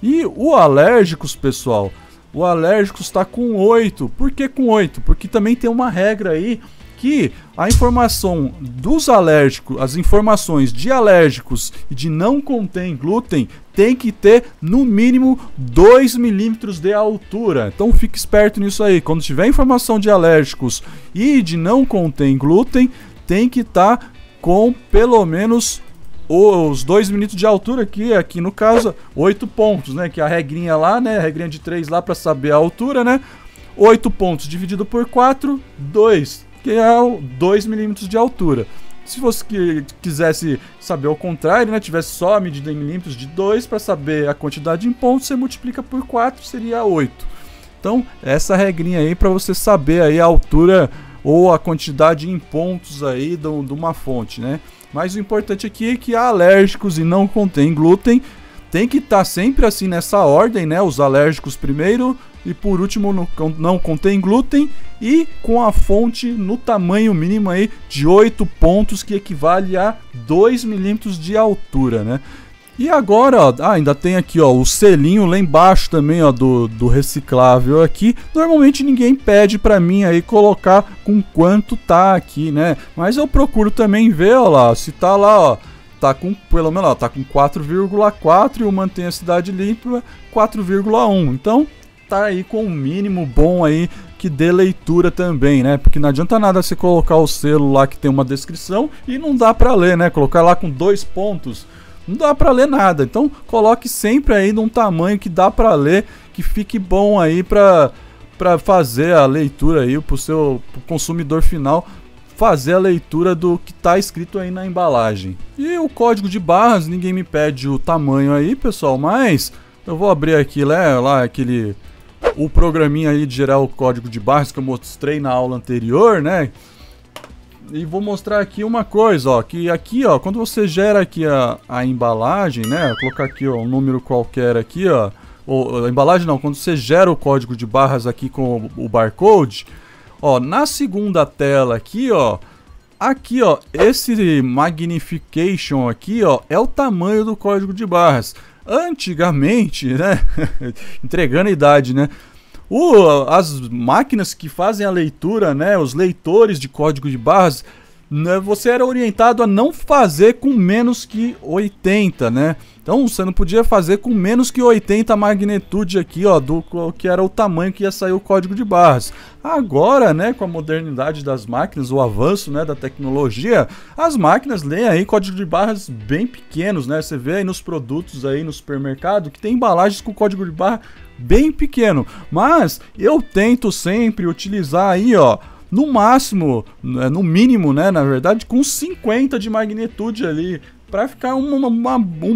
E o alérgicos, pessoal, o alérgicos tá com 8. Por que com 8? Porque também tem uma regra aí que a informação dos alérgicos, as informações de alérgicos e de não contém glúten tem que ter no mínimo 2 milímetros de altura. Então fique esperto nisso aí. Quando tiver informação de alérgicos e de não contém glúten, tem que estar com pelo menos os 2 milímetros de altura aqui no caso 8 pontos, né? Que é a regrinha lá, né? A regrinha de 3 lá para saber a altura, né? 8 pontos dividido por 4, 2. Que é 2 milímetros de altura. Se você quisesse saber ao contrário, né, tivesse só a medida em milímetros de 2 para saber a quantidade em pontos, você multiplica por 4, seria 8. Então, essa regrinha aí para você saber aí a altura ou a quantidade em pontos aí de uma fonte, né? Mas o importante aqui é que há alérgicos e não contém glúten. Tem que estar sempre assim nessa ordem, né? Os alérgicos primeiro e por último não contém glúten e com a fonte no tamanho mínimo aí de 8 pontos, que equivale a 2 milímetros de altura, né? E agora, ó, ainda tem aqui, ó, o selinho lá embaixo também, ó, do reciclável aqui. Normalmente ninguém pede pra mim aí colocar com quanto tá aqui, né? Mas eu procuro também ver, ó lá, se tá lá, ó, tá com, pelo menos, ó, tá com 4,4 e o mantém a cidade limpa 4,1. Então, tá aí com um mínimo bom aí que dê leitura também, né? Porque não adianta nada você colocar o selo lá que tem uma descrição e não dá pra ler, né? Colocar lá com 2 pontos, não dá pra ler nada. Então, coloque sempre aí num tamanho que dá pra ler, que fique bom aí pra fazer a leitura aí pro consumidor final fazer a leitura do que tá escrito aí na embalagem. E o código de barras, ninguém me pede o tamanho aí, pessoal, mas eu vou abrir aqui, né, o programinha aí de gerar o código de barras que eu mostrei na aula anterior, né? E vou mostrar aqui uma coisa, ó, que aqui, ó, quando você gera aqui a embalagem, né, vou colocar aqui, ó, um número qualquer aqui, ó, ou a embalagem não, quando você gera o código de barras aqui com o barcode, ó, na segunda tela aqui, ó, esse magnification aqui, ó, é o tamanho do código de barras. Antigamente, né, entregando a idade, né, as máquinas que fazem a leitura, né, os leitores de código de barras, né, você era orientado a não fazer com menos que 80, né? Então você não podia fazer com menos que 80 a magnitude aqui, ó, do que era o tamanho que ia sair o código de barras. Agora, né, com a modernidade das máquinas, o avanço, né, da tecnologia, as máquinas leem aí código de barras bem pequenos, né? Você vê aí nos produtos aí no supermercado que tem embalagens com código de barra bem pequeno. Mas eu tento sempre utilizar aí, ó, no máximo, no mínimo, né, na verdade, com 50 de magnitude ali, para ficar um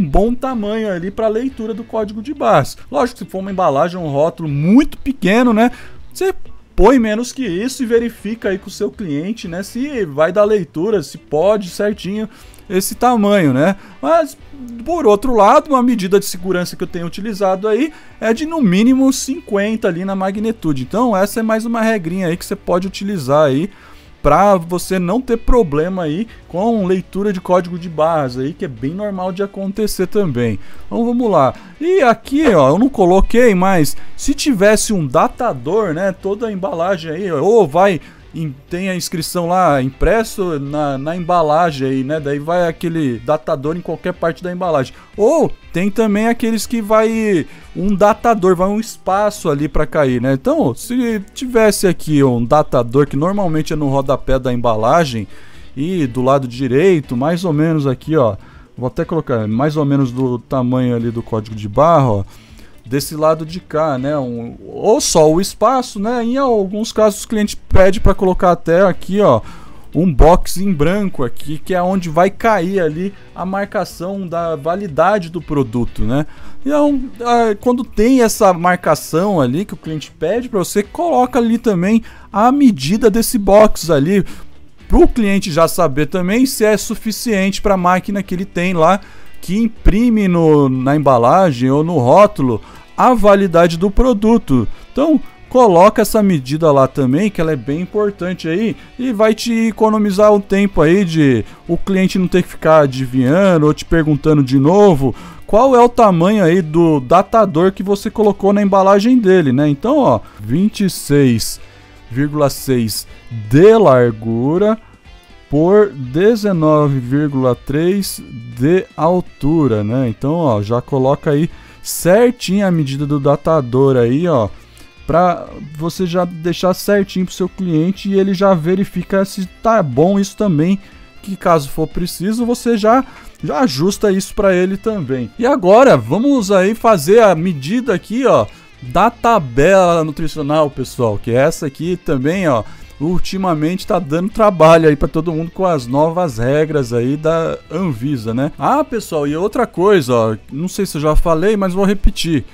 bom tamanho ali para leitura do código de barras. Lógico que se for uma embalagem, um rótulo muito pequeno, né, você põe menos que isso e verifica aí com o seu cliente, né, se vai dar leitura, se pode certinho esse tamanho, né? Mas, por outro lado, uma medida de segurança que eu tenho utilizado aí é de no mínimo 50 ali na magnitude. Então, essa é mais uma regrinha aí que você pode utilizar aí para você não ter problema aí com leitura de código de barras aí, que é bem normal de acontecer também. Então vamos lá. E aqui, ó, eu não coloquei, mas se tivesse um datador, né, toda a embalagem aí, ou vai tem a inscrição lá impresso na embalagem aí, né? Daí vai aquele datador em qualquer parte da embalagem. Ou tem também aqueles que vai um datador, vai um espaço ali para cair, né? Então, se tivesse aqui um datador que normalmente é no rodapé da embalagem e do lado direito, mais ou menos aqui, ó, vou até colocar mais ou menos do tamanho ali do código de barra, ó, desse lado de cá, né? Ou só o espaço, né? Em alguns casos o cliente pede para colocar até aqui, ó, um box em branco aqui, que é onde vai cair ali a marcação da validade do produto, né? Então, quando tem essa marcação ali que o cliente pede para você, coloca ali também a medida desse box ali, para o cliente já saber também se é suficiente para a máquina que ele tem lá, que imprime na embalagem ou no rótulo a validade do produto. Então coloca essa medida lá também, que ela é bem importante aí, e vai te economizar o tempo aí de o cliente não ter que ficar adivinhando ou te perguntando de novo qual é o tamanho aí do datador que você colocou na embalagem dele, né? Então, ó, 26,6 de largura por 19,3 de altura, né? Então, ó, já coloca aí certinho a medida do datador aí, ó, para você já deixar certinho pro seu cliente e ele já verifica se tá bom isso também, que caso for preciso, você já ajusta isso para ele também. E agora, vamos aí fazer a medida aqui, ó, da tabela nutricional, pessoal, que essa aqui também, ó, ultimamente tá dando trabalho aí para todo mundo com as novas regras aí da Anvisa, né? Ah, pessoal, e outra coisa, ó, não sei se eu já falei, mas vou repetir.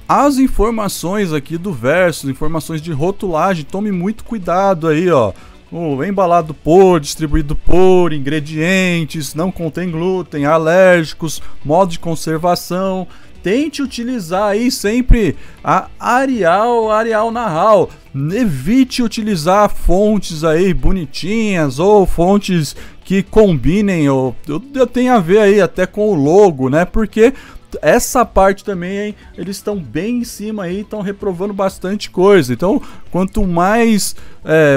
As informações aqui do verso, informações de rotulagem, tome muito cuidado aí, ó. O embalado por, distribuído por, ingredientes, não contém glúten, alérgicos, modo de conservação. Tente utilizar aí sempre a Arial Narral. Evite utilizar fontes aí bonitinhas ou fontes que combinem ou tem a ver aí até com o logo, né? Porque essa parte também, hein, eles estão bem em cima aí, estão reprovando bastante coisa. Então, quanto mais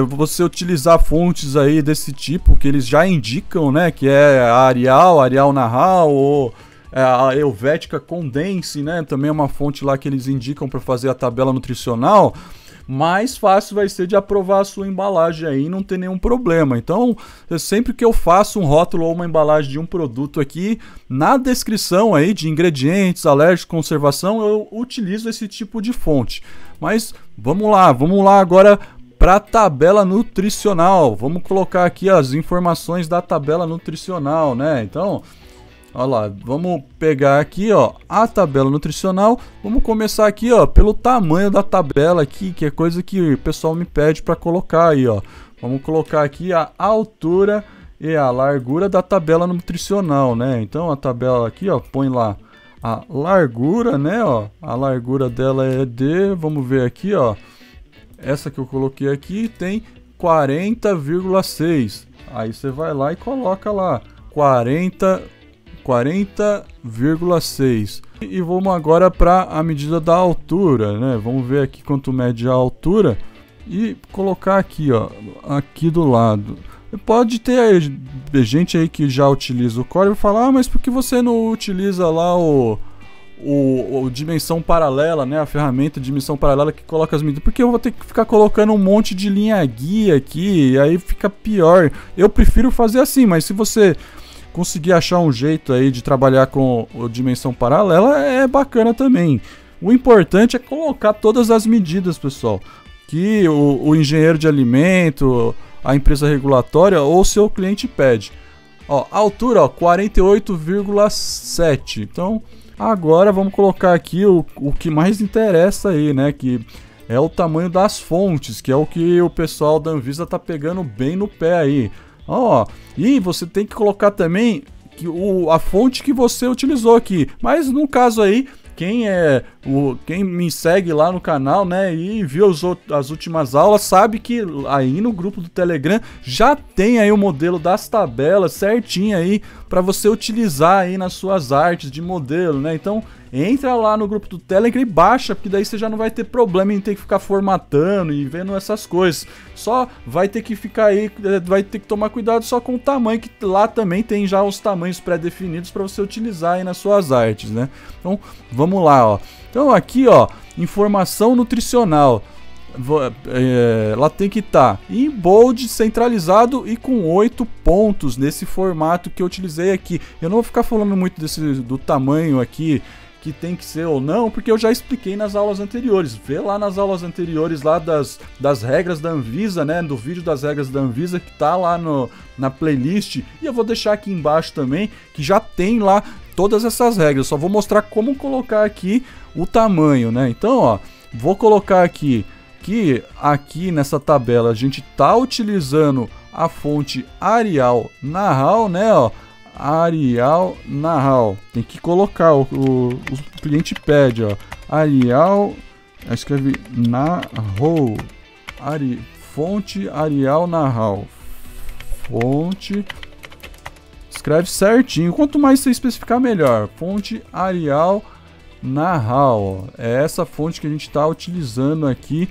você utilizar fontes aí desse tipo que eles já indicam, né? Que é a Arial Narral ou a Helvética Condense, né? Também é uma fonte lá que eles indicam para fazer a tabela nutricional. Mais fácil vai ser de aprovar a sua embalagem aí e não ter nenhum problema. Então, sempre que eu faço um rótulo ou uma embalagem de um produto aqui, na descrição aí de ingredientes, alérgicos, conservação, eu utilizo esse tipo de fonte. Mas vamos lá agora para a tabela nutricional. Vamos colocar aqui as informações da tabela nutricional, né? Então, olha lá, vamos pegar aqui, ó, a tabela nutricional. Vamos começar aqui, ó, pelo tamanho da tabela aqui, que é coisa que o pessoal me pede para colocar aí, ó. Vamos colocar aqui a altura e a largura da tabela nutricional, né? Então a tabela aqui, ó, põe lá a largura, né, ó. A largura dela é de, vamos ver aqui, ó. Essa que eu coloquei aqui tem 40,6. Aí você vai lá e coloca lá 40,6. E vamos agora para a medida da altura, né? Vamos ver aqui quanto mede a altura e colocar aqui, ó, aqui do lado. Pode ter gente aí que já utiliza o código e falar, mas por que você não utiliza lá o dimensão paralela, né? A ferramenta de dimensão paralela que coloca as medidas. Porque eu vou ter que ficar colocando um monte de linha guia aqui, e aí fica pior. Eu prefiro fazer assim, mas se você conseguir achar um jeito aí de trabalhar com a dimensão paralela, é bacana também. O importante é colocar todas as medidas, pessoal, que o engenheiro de alimento, a empresa regulatória ou seu cliente pede. Ó, a altura, ó, 48,7. Então, agora vamos colocar aqui o que mais interessa aí, né, que é o tamanho das fontes, que é o que o pessoal da Anvisa tá pegando bem no pé aí. Ó, e você tem que colocar também a fonte que você utilizou aqui. Mas no caso aí, quem me segue lá no canal, né, e viu as últimas aulas, sabe que aí no grupo do Telegram já tem aí o modelo das tabelas certinho aí para você utilizar aí nas suas artes de modelo, né? Então entra lá no grupo do Telegram e baixa, porque daí você já não vai ter problema em ter que ficar formatando e vendo essas coisas. Só vai ter que ficar aí, vai ter que tomar cuidado só com o tamanho, que lá também tem já os tamanhos pré-definidos para você utilizar aí nas suas artes, né? Então, vamos lá, ó. Então aqui, ó, informação nutricional. Ela tem que estar em bold, centralizado e com 8 pontos nesse formato que eu utilizei aqui. Eu não vou ficar falando muito do tamanho aqui, que tem que ser ou não, porque eu já expliquei nas aulas anteriores. Vê lá nas aulas anteriores lá das regras da Anvisa, né? Do vídeo das regras da Anvisa que tá lá na playlist. E eu vou deixar aqui embaixo também, que já tem lá todas essas regras. Eu só vou mostrar como colocar aqui o tamanho, né? Então, ó, vou colocar aqui que aqui nessa tabela a gente tá utilizando a fonte Arial Narral, né, ó, Arial Narral, tem que colocar, o cliente pede, ó, Arial, escreve Narral, fonte Arial Narral, fonte, escreve certinho, quanto mais você especificar melhor, fonte Arial Narral, ó, é essa fonte que a gente está utilizando aqui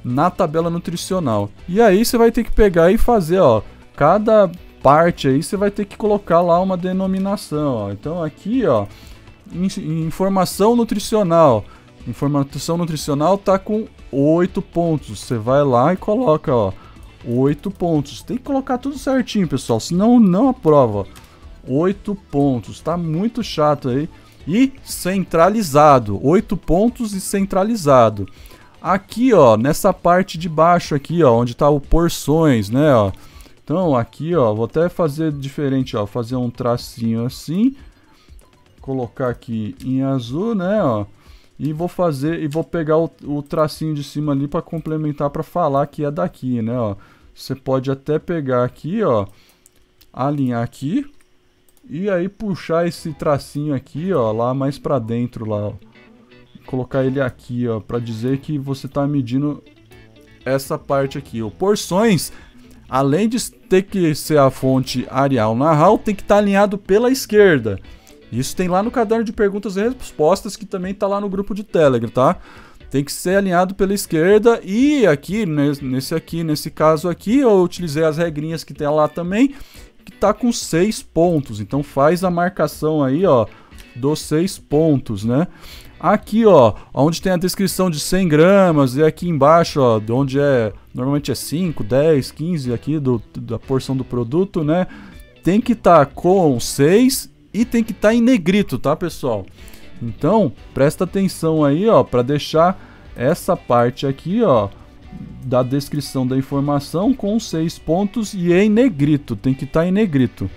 na tabela nutricional. E aí você vai ter que pegar e fazer, ó, cada parte aí você vai ter que colocar lá uma denominação, ó. Então aqui, ó, informação nutricional. Informação nutricional tá com 8 pontos. Você vai lá e coloca, ó, 8 pontos. Tem que colocar tudo certinho, pessoal, senão não aprova. 8 pontos. Tá muito chato aí. E centralizado. 8 pontos e centralizado. Aqui, ó, nessa parte de baixo aqui, ó, onde tá o porções, né, ó. Então, aqui, ó, vou até fazer diferente, ó, fazer um tracinho assim, colocar aqui em azul, né, ó, e vou pegar o tracinho de cima ali para complementar, para falar que é daqui, né, ó. Você pode até pegar aqui, ó, alinhar aqui e aí puxar esse tracinho aqui, ó, lá mais para dentro lá, ó. Colocar ele aqui, ó, para dizer que você tá medindo essa parte aqui, ó. Porções, além de ter que ser a fonte Arial Narral, tem que estar alinhado pela esquerda. Isso tem lá no caderno de perguntas e respostas, que também tá lá no grupo de Telegram, tá? Tem que ser alinhado pela esquerda. E aqui, nesse caso aqui, eu utilizei as regrinhas que tem lá também, que tá com 6 pontos. Então faz a marcação aí, ó, dos 6 pontos, né? Aqui, ó, onde tem a descrição de 100 gramas, e aqui embaixo, ó, onde normalmente é 5, 10, 15 aqui da porção do produto, né? Tem que estar com 6 e tem que estar em negrito, tá, pessoal? Então, presta atenção aí, ó, para deixar essa parte aqui, ó, da descrição da informação com 6 pontos e em negrito, tem que estar em negrito.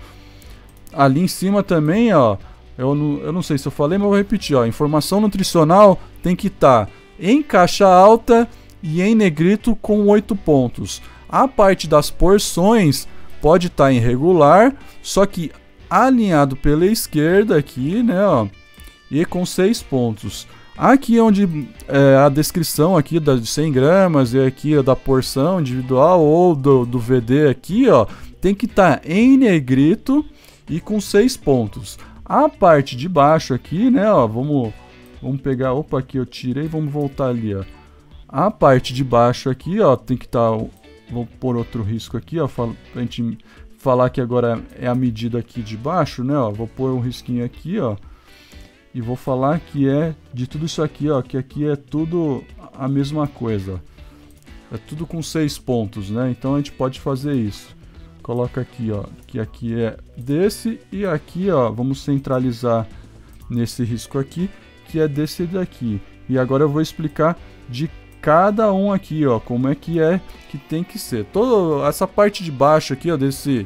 Ali em cima também, ó, eu não sei se eu falei, mas eu vou repetir, ó. Informação nutricional tem que estar em caixa alta e em negrito com 8 pontos. A parte das porções pode estar em regular, só que alinhado pela esquerda aqui, né, ó, e com 6 pontos. Aqui onde a descrição aqui de 100 gramas e aqui da porção individual ou do VD aqui, ó, tem que estar em negrito e com 6 pontos. A parte de baixo aqui, né, ó, vamos pegar, opa, aqui eu tirei, vamos voltar ali, ó. A parte de baixo aqui, ó, tem que estar, vou pôr outro risco aqui, ó, pra gente falar que agora é a medida aqui de baixo, né, ó, vou pôr um risquinho aqui, ó, e vou falar que é de tudo isso aqui, ó, que aqui é tudo a mesma coisa, é tudo com 6 pontos, né, então a gente pode fazer isso. Coloca aqui, ó, que aqui é desse, e aqui, ó, vamos centralizar nesse risco aqui, que é desse daqui. E agora eu vou explicar de cada um aqui, ó, como é que tem que ser. Toda essa parte de baixo aqui, ó, desse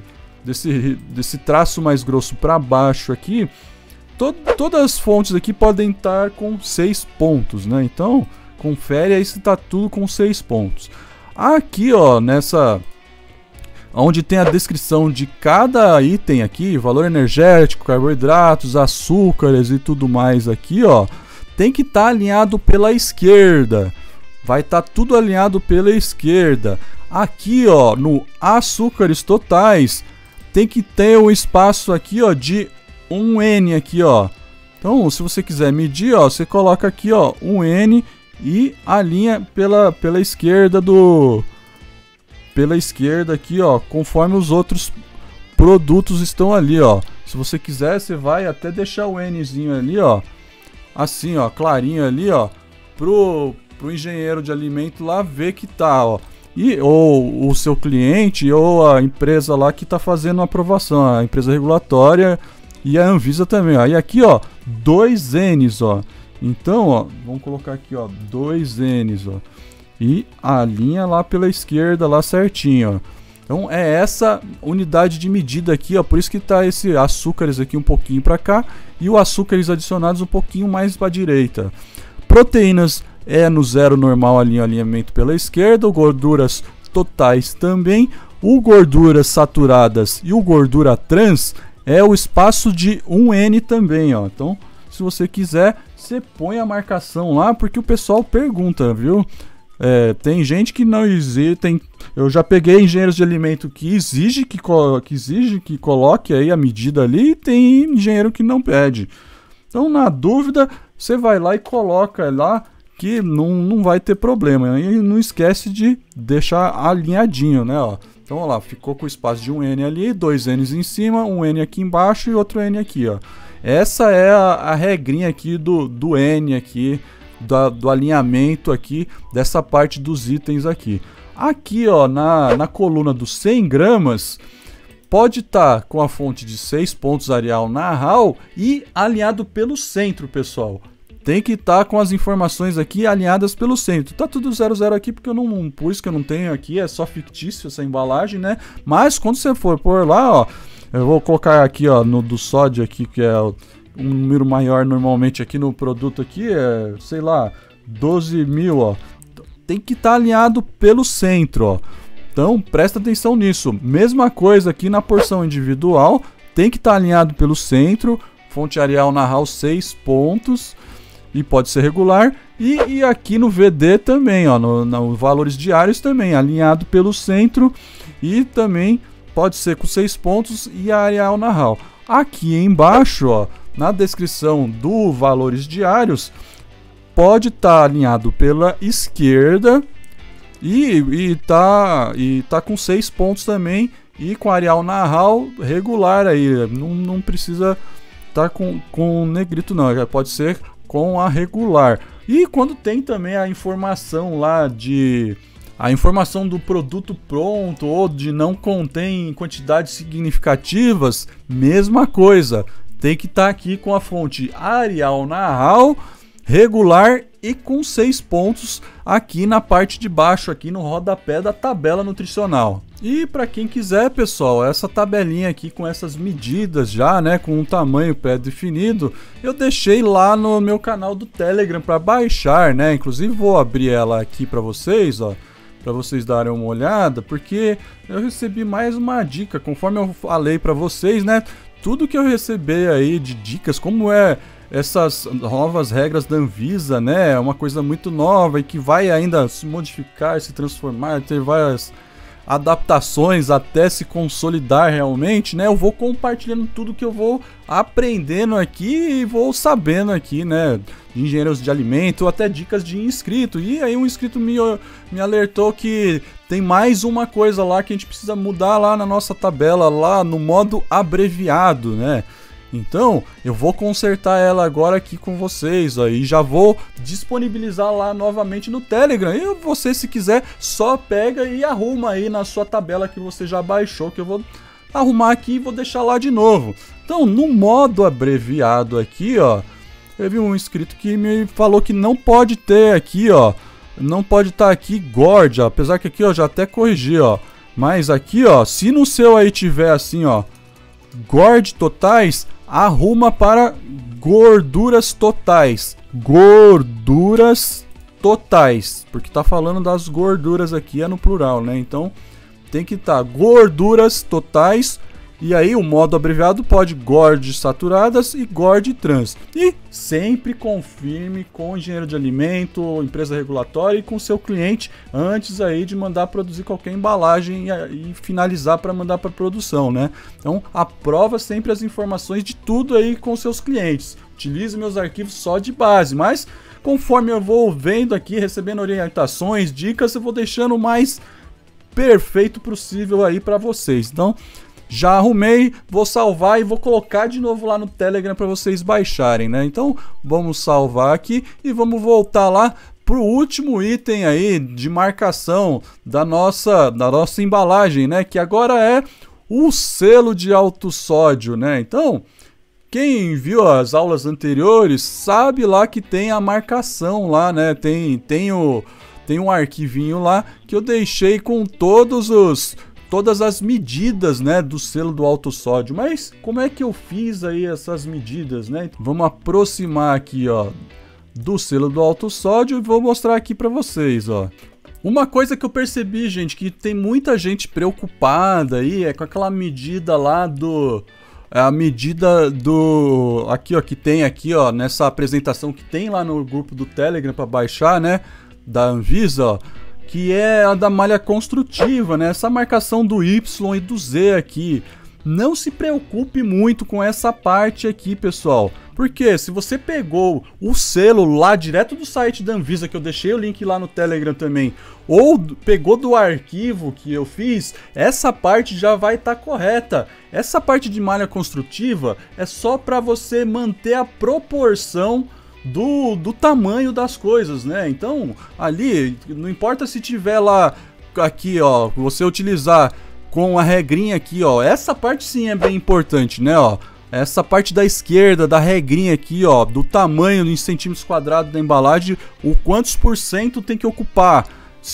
traço mais grosso para baixo aqui, todas as fontes aqui podem estar com 6 pontos, né? Então, confere aí se tá tudo com 6 pontos. Aqui, ó, onde tem a descrição de cada item aqui, valor energético, carboidratos, açúcares e tudo mais aqui, ó, tem que estar alinhado pela esquerda. Vai estar tudo alinhado pela esquerda. Aqui, ó, no açúcares totais, tem que ter o espaço aqui, ó, de 1N aqui, ó. Então, se você quiser medir, ó, você coloca aqui, ó, um N e alinha pela esquerda pela esquerda aqui, ó, conforme os outros produtos estão ali, ó. Se você quiser, você vai até deixar o Nzinho ali, ó, assim, ó, clarinho ali, ó, pro engenheiro de alimento lá ver que tá, ó. Ou o seu cliente ou a empresa lá que tá fazendo a aprovação, a empresa regulatória e a Anvisa também, ó. E aqui, ó, 2 N's, ó. Então, ó, vamos colocar aqui, ó, 2 N's, ó. E a linha lá pela esquerda, lá certinho, ó. Então, é essa unidade de medida aqui, ó. Por isso que tá esse açúcares aqui um pouquinho para cá e o açúcares adicionados um pouquinho mais para direita. Proteínas é no zero normal, alinhamento pela esquerda. Gorduras totais também. O gorduras saturadas e o gordura trans é o espaço de 1N também, ó. Então, se você quiser, você põe a marcação lá, porque o pessoal pergunta, viu? Tem gente que não exige, eu já peguei engenheiros de alimento que exige que coloque aí a medida ali, e tem engenheiro que não pede. Então, na dúvida, você vai lá e coloca lá, que não vai ter problema. E não esquece de deixar alinhadinho, né, ó. Então, olha lá, ficou com o espaço de um N ali, 2 N's em cima, um N aqui embaixo e outro N aqui, ó. Essa é a regrinha aqui do N aqui, do alinhamento aqui, dessa parte dos itens aqui. Aqui, ó, na coluna dos 100 gramas, pode estar com a fonte de 6 pontos Arial na RAL e alinhado pelo centro, pessoal. Tem que estar com as informações aqui alinhadas pelo centro. Tá tudo 00 aqui porque eu não pus, que eu não tenho aqui, é só fictício essa embalagem, né? Mas quando você for por lá, ó, eu vou colocar aqui, ó, no do sódio aqui, que é um número maior normalmente aqui no produto aqui, é, sei lá, 12.000, ó. Tem que estar alinhado pelo centro, ó. Então, presta atenção nisso. Mesma coisa aqui na porção individual, tem que estar alinhado pelo centro. Fonte Arial na RAL 6 pontos. E pode ser regular. E aqui no VD também, ó, no valores diários também, alinhado pelo centro. E também pode ser com 6 pontos e Arial na RAL. Aqui embaixo, ó, na descrição do valores diários, pode estar alinhado pela esquerda e tá com 6 pontos também e com Arial na RAL regular aí. Não precisa estar com negrito não, pode ser com a regular. E quando tem também a informação lá a informação do produto pronto ou de não contém quantidades significativas, mesma coisa. Tem que estar aqui com a fonte Arial na RAL, regular e com 6 pontos aqui na parte de baixo, aqui no rodapé da tabela nutricional. E para quem quiser, pessoal, essa tabelinha aqui com essas medidas já, né, com um tamanho pré-definido, eu deixei lá no meu canal do Telegram para baixar, né? Inclusive vou abrir ela aqui para vocês, ó, para vocês darem uma olhada, porque eu recebi mais uma dica, conforme eu falei para vocês, né? Tudo que eu receber aí de dicas, como essas novas regras da Anvisa, né? É uma coisa muito nova e que vai ainda se modificar, se transformar, ter várias adaptações até se consolidar realmente, né? Eu vou compartilhando tudo que eu vou aprendendo aqui e vou sabendo aqui, né? De engenheiros de alimento, ou até dicas de inscrito. E aí um inscrito me alertou que tem mais uma coisa lá que a gente precisa mudar lá na nossa tabela, lá no modo abreviado, né? Então, eu vou consertar ela agora aqui com vocês, ó, e já vou disponibilizar lá novamente no Telegram. E você, se quiser, só pega e arruma aí na sua tabela que você já baixou, que eu vou arrumar aqui e vou deixar lá de novo. Então, no modo abreviado aqui, ó, teve um inscrito que me falou que não pode ter aqui, ó, não pode estar aqui GORD, ó, apesar que aqui, ó, já até corrigi, ó, mas aqui, ó, se no seu aí tiver assim, ó, GORD totais, arruma para gorduras totais. Gorduras totais, porque tá falando das gorduras aqui, é no plural, né? Então tem que estar gorduras totais E aí o modo abreviado pode GORD saturadas e GORD trans. E sempre confirme com o engenheiro de alimento, empresa regulatória e com seu cliente antes aí de mandar produzir qualquer embalagem e finalizar para mandar para produção, né? Então aprova sempre as informações de tudo aí com seus clientes. Utilize meus arquivos só de base, mas conforme eu vou vendo aqui, recebendo orientações, dicas, eu vou deixando o mais perfeito possível aí para vocês. Então já arrumei, vou salvar e vou colocar de novo lá no Telegram para vocês baixarem, né? Então vamos salvar aqui e vamos voltar lá pro último item aí de marcação da nossa embalagem, né? Que agora é o selo de alto sódio, né? Então quem viu as aulas anteriores sabe lá que tem a marcação lá, né? Tem um arquivinho lá que eu deixei com todas as medidas, né, do selo do alto sódio. Mas como é que eu fiz aí essas medidas, né? Vamos aproximar aqui, ó, do selo do alto sódio e vou mostrar aqui para vocês, ó. Uma coisa que eu percebi, gente, que tem muita gente preocupada aí é com aquela medida lá a medida do aqui, ó, que tem aqui, ó, nessa apresentação que tem lá no grupo do Telegram para baixar, né, da Anvisa, ó, que é a da malha construtiva, né? Essa marcação do Y e do Z aqui. Não se preocupe muito com essa parte aqui, pessoal. Porque se você pegou o selo lá direto do site da Anvisa, que eu deixei o link lá no Telegram também, ou pegou do arquivo que eu fiz, essa parte já vai estar correta. Essa parte de malha construtiva é só para você manter a proporção do tamanho das coisas, né? Então ali não importa se tiver lá aqui, ó, você utilizar com a regrinha aqui, ó, essa parte sim é bem importante, né? Ó, essa parte da esquerda da regrinha aqui, ó, do tamanho em centímetros quadrados da embalagem, o quantos por cento tem que ocupar.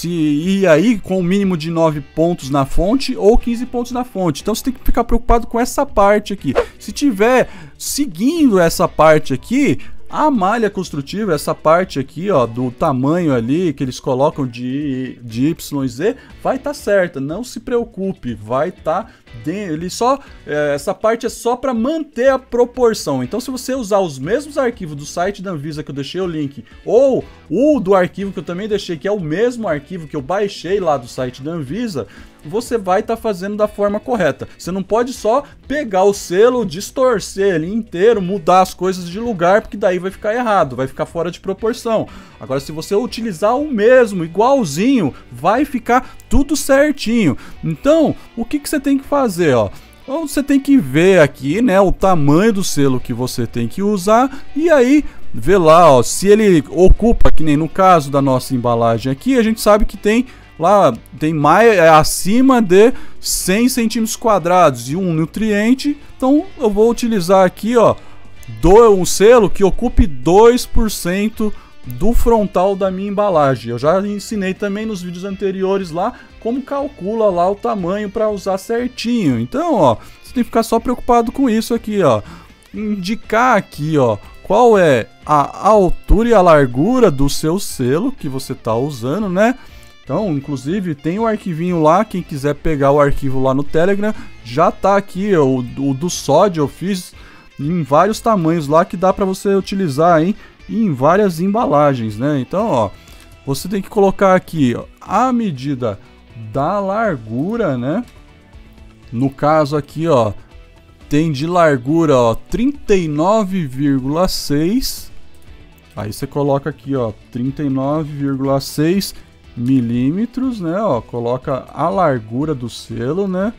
E aí com o mínimo de 9 pontos na fonte ou 15 pontos na fonte. Então você tem que ficar preocupado com essa parte aqui. Se tiver seguindo essa parte aqui, a malha construtiva, essa parte aqui, ó, do tamanho ali que eles colocam de Y e Z, vai estar certa, não se preocupe, vai estar ele só essa parte é só para manter a proporção. Então se você usar os mesmos arquivos do site da Anvisa que eu deixei o link, ou o do arquivo que eu também deixei, que é o mesmo arquivo que eu baixei lá do site da Anvisa, você vai estar fazendo da forma correta. Você não pode só pegar o selo, distorcer ele inteiro, mudar as coisas de lugar, porque daí vai ficar errado, vai ficar fora de proporção. Agora, se você utilizar o mesmo, igualzinho, vai ficar tudo certinho. Então, o que você tem que fazer, ó? Então, você tem que ver aqui, né, o tamanho do selo que você tem que usar e aí ver lá, ó, se ele ocupa, que nem no caso da nossa embalagem aqui, a gente sabe que tem lá, tem mais acima de 100 centímetros quadrados e um nutriente. Então eu vou utilizar aqui, ó, um selo que ocupe 2% do frontal da minha embalagem. Eu já ensinei também nos vídeos anteriores lá como calcula lá o tamanho para usar certinho. Então, ó, você tem que ficar só preocupado com isso aqui, ó. Indicar aqui, ó, qual é a altura e a largura do seu selo que você está usando, né? Então, inclusive, tem o arquivinho lá, quem quiser pegar o arquivo lá no Telegram, já tá aqui, o do sódio eu fiz em vários tamanhos lá que dá para você utilizar hein, em várias embalagens, né? Então, ó, você tem que colocar aqui ó, a medida da largura, né? No caso aqui, ó, tem de largura, ó, 39,6. Aí você coloca aqui, ó, 39,6 milímetros, né? Ó, coloca a largura do selo, né?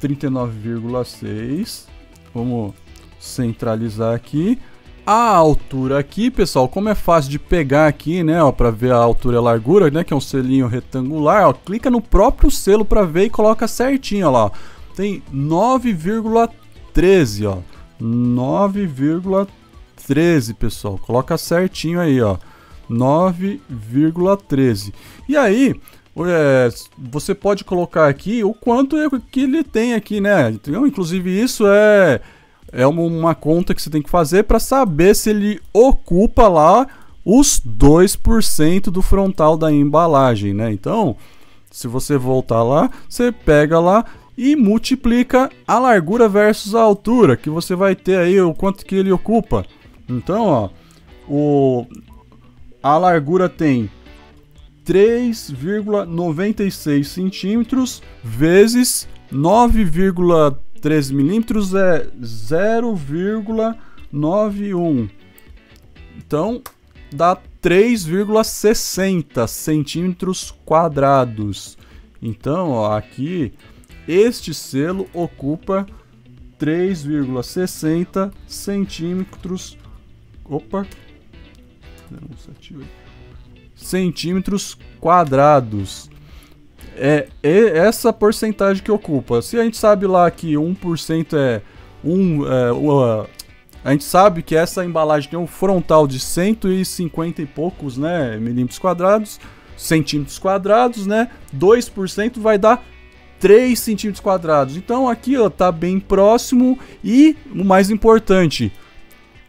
39,6. Vamos centralizar aqui. A altura aqui, pessoal, como é fácil de pegar aqui, né? Ó, para ver a altura e a largura, né? Que é um selinho retangular. Ó, clica no próprio selo para ver e coloca certinho, ó lá. Ó. Tem 9,13, ó. 9,13, pessoal. Coloca certinho aí, ó. 9,13. E aí, você pode colocar aqui o quanto que ele tem aqui, né? Então, inclusive, isso é uma conta que você tem que fazer para saber se ele ocupa lá os 2% do frontal da embalagem, né? Então, se você voltar lá, você pega lá e multiplica a largura versus a altura, que você vai ter aí o quanto que ele ocupa. Então, ó, a largura tem 3,96 centímetros vezes 9,13 milímetros é 0,91. Então, dá 3,60 centímetros quadrados. Então, ó, aqui, este selo ocupa 3,60 centímetros. Opa! Centímetros quadrados. É essa porcentagem que ocupa. Se a gente sabe lá que 1% a gente sabe que essa embalagem tem um frontal de 150 e poucos, né, centímetros quadrados, né? 2% vai dar 3 centímetros quadrados. Então aqui, ó, tá bem próximo e o mais importante,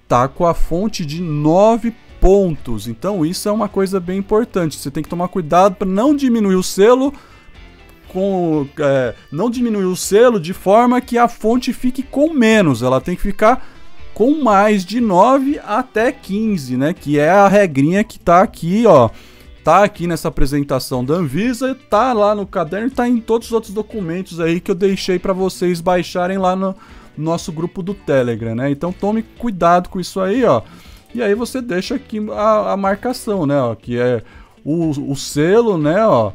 tá com a fonte de 9 pontos. Então isso é uma coisa bem importante. Você tem que tomar cuidado para não diminuir o selo de forma que a fonte fique com menos. Ela tem que ficar com mais de 9 até 15, né? Que é a regrinha que tá aqui, ó. Tá aqui nessa apresentação da Anvisa, tá lá no caderno, tá em todos os outros documentos aí que eu deixei para vocês baixarem lá no nosso grupo do Telegram, né? Então tome cuidado com isso aí, ó. E aí você deixa aqui a marcação, né, ó, que é o selo, né, ó.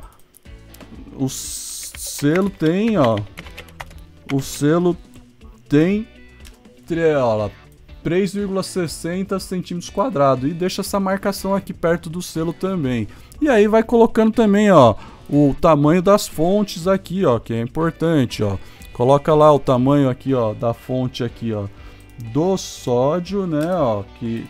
O selo tem, ó. O selo tem 3,60 centímetros quadrados. E deixa essa marcação aqui perto do selo também. E aí vai colocando também, ó, o tamanho das fontes aqui, ó, que é importante, ó. Coloca lá o tamanho aqui, ó, da fonte aqui, ó, do sódio, né, ó, que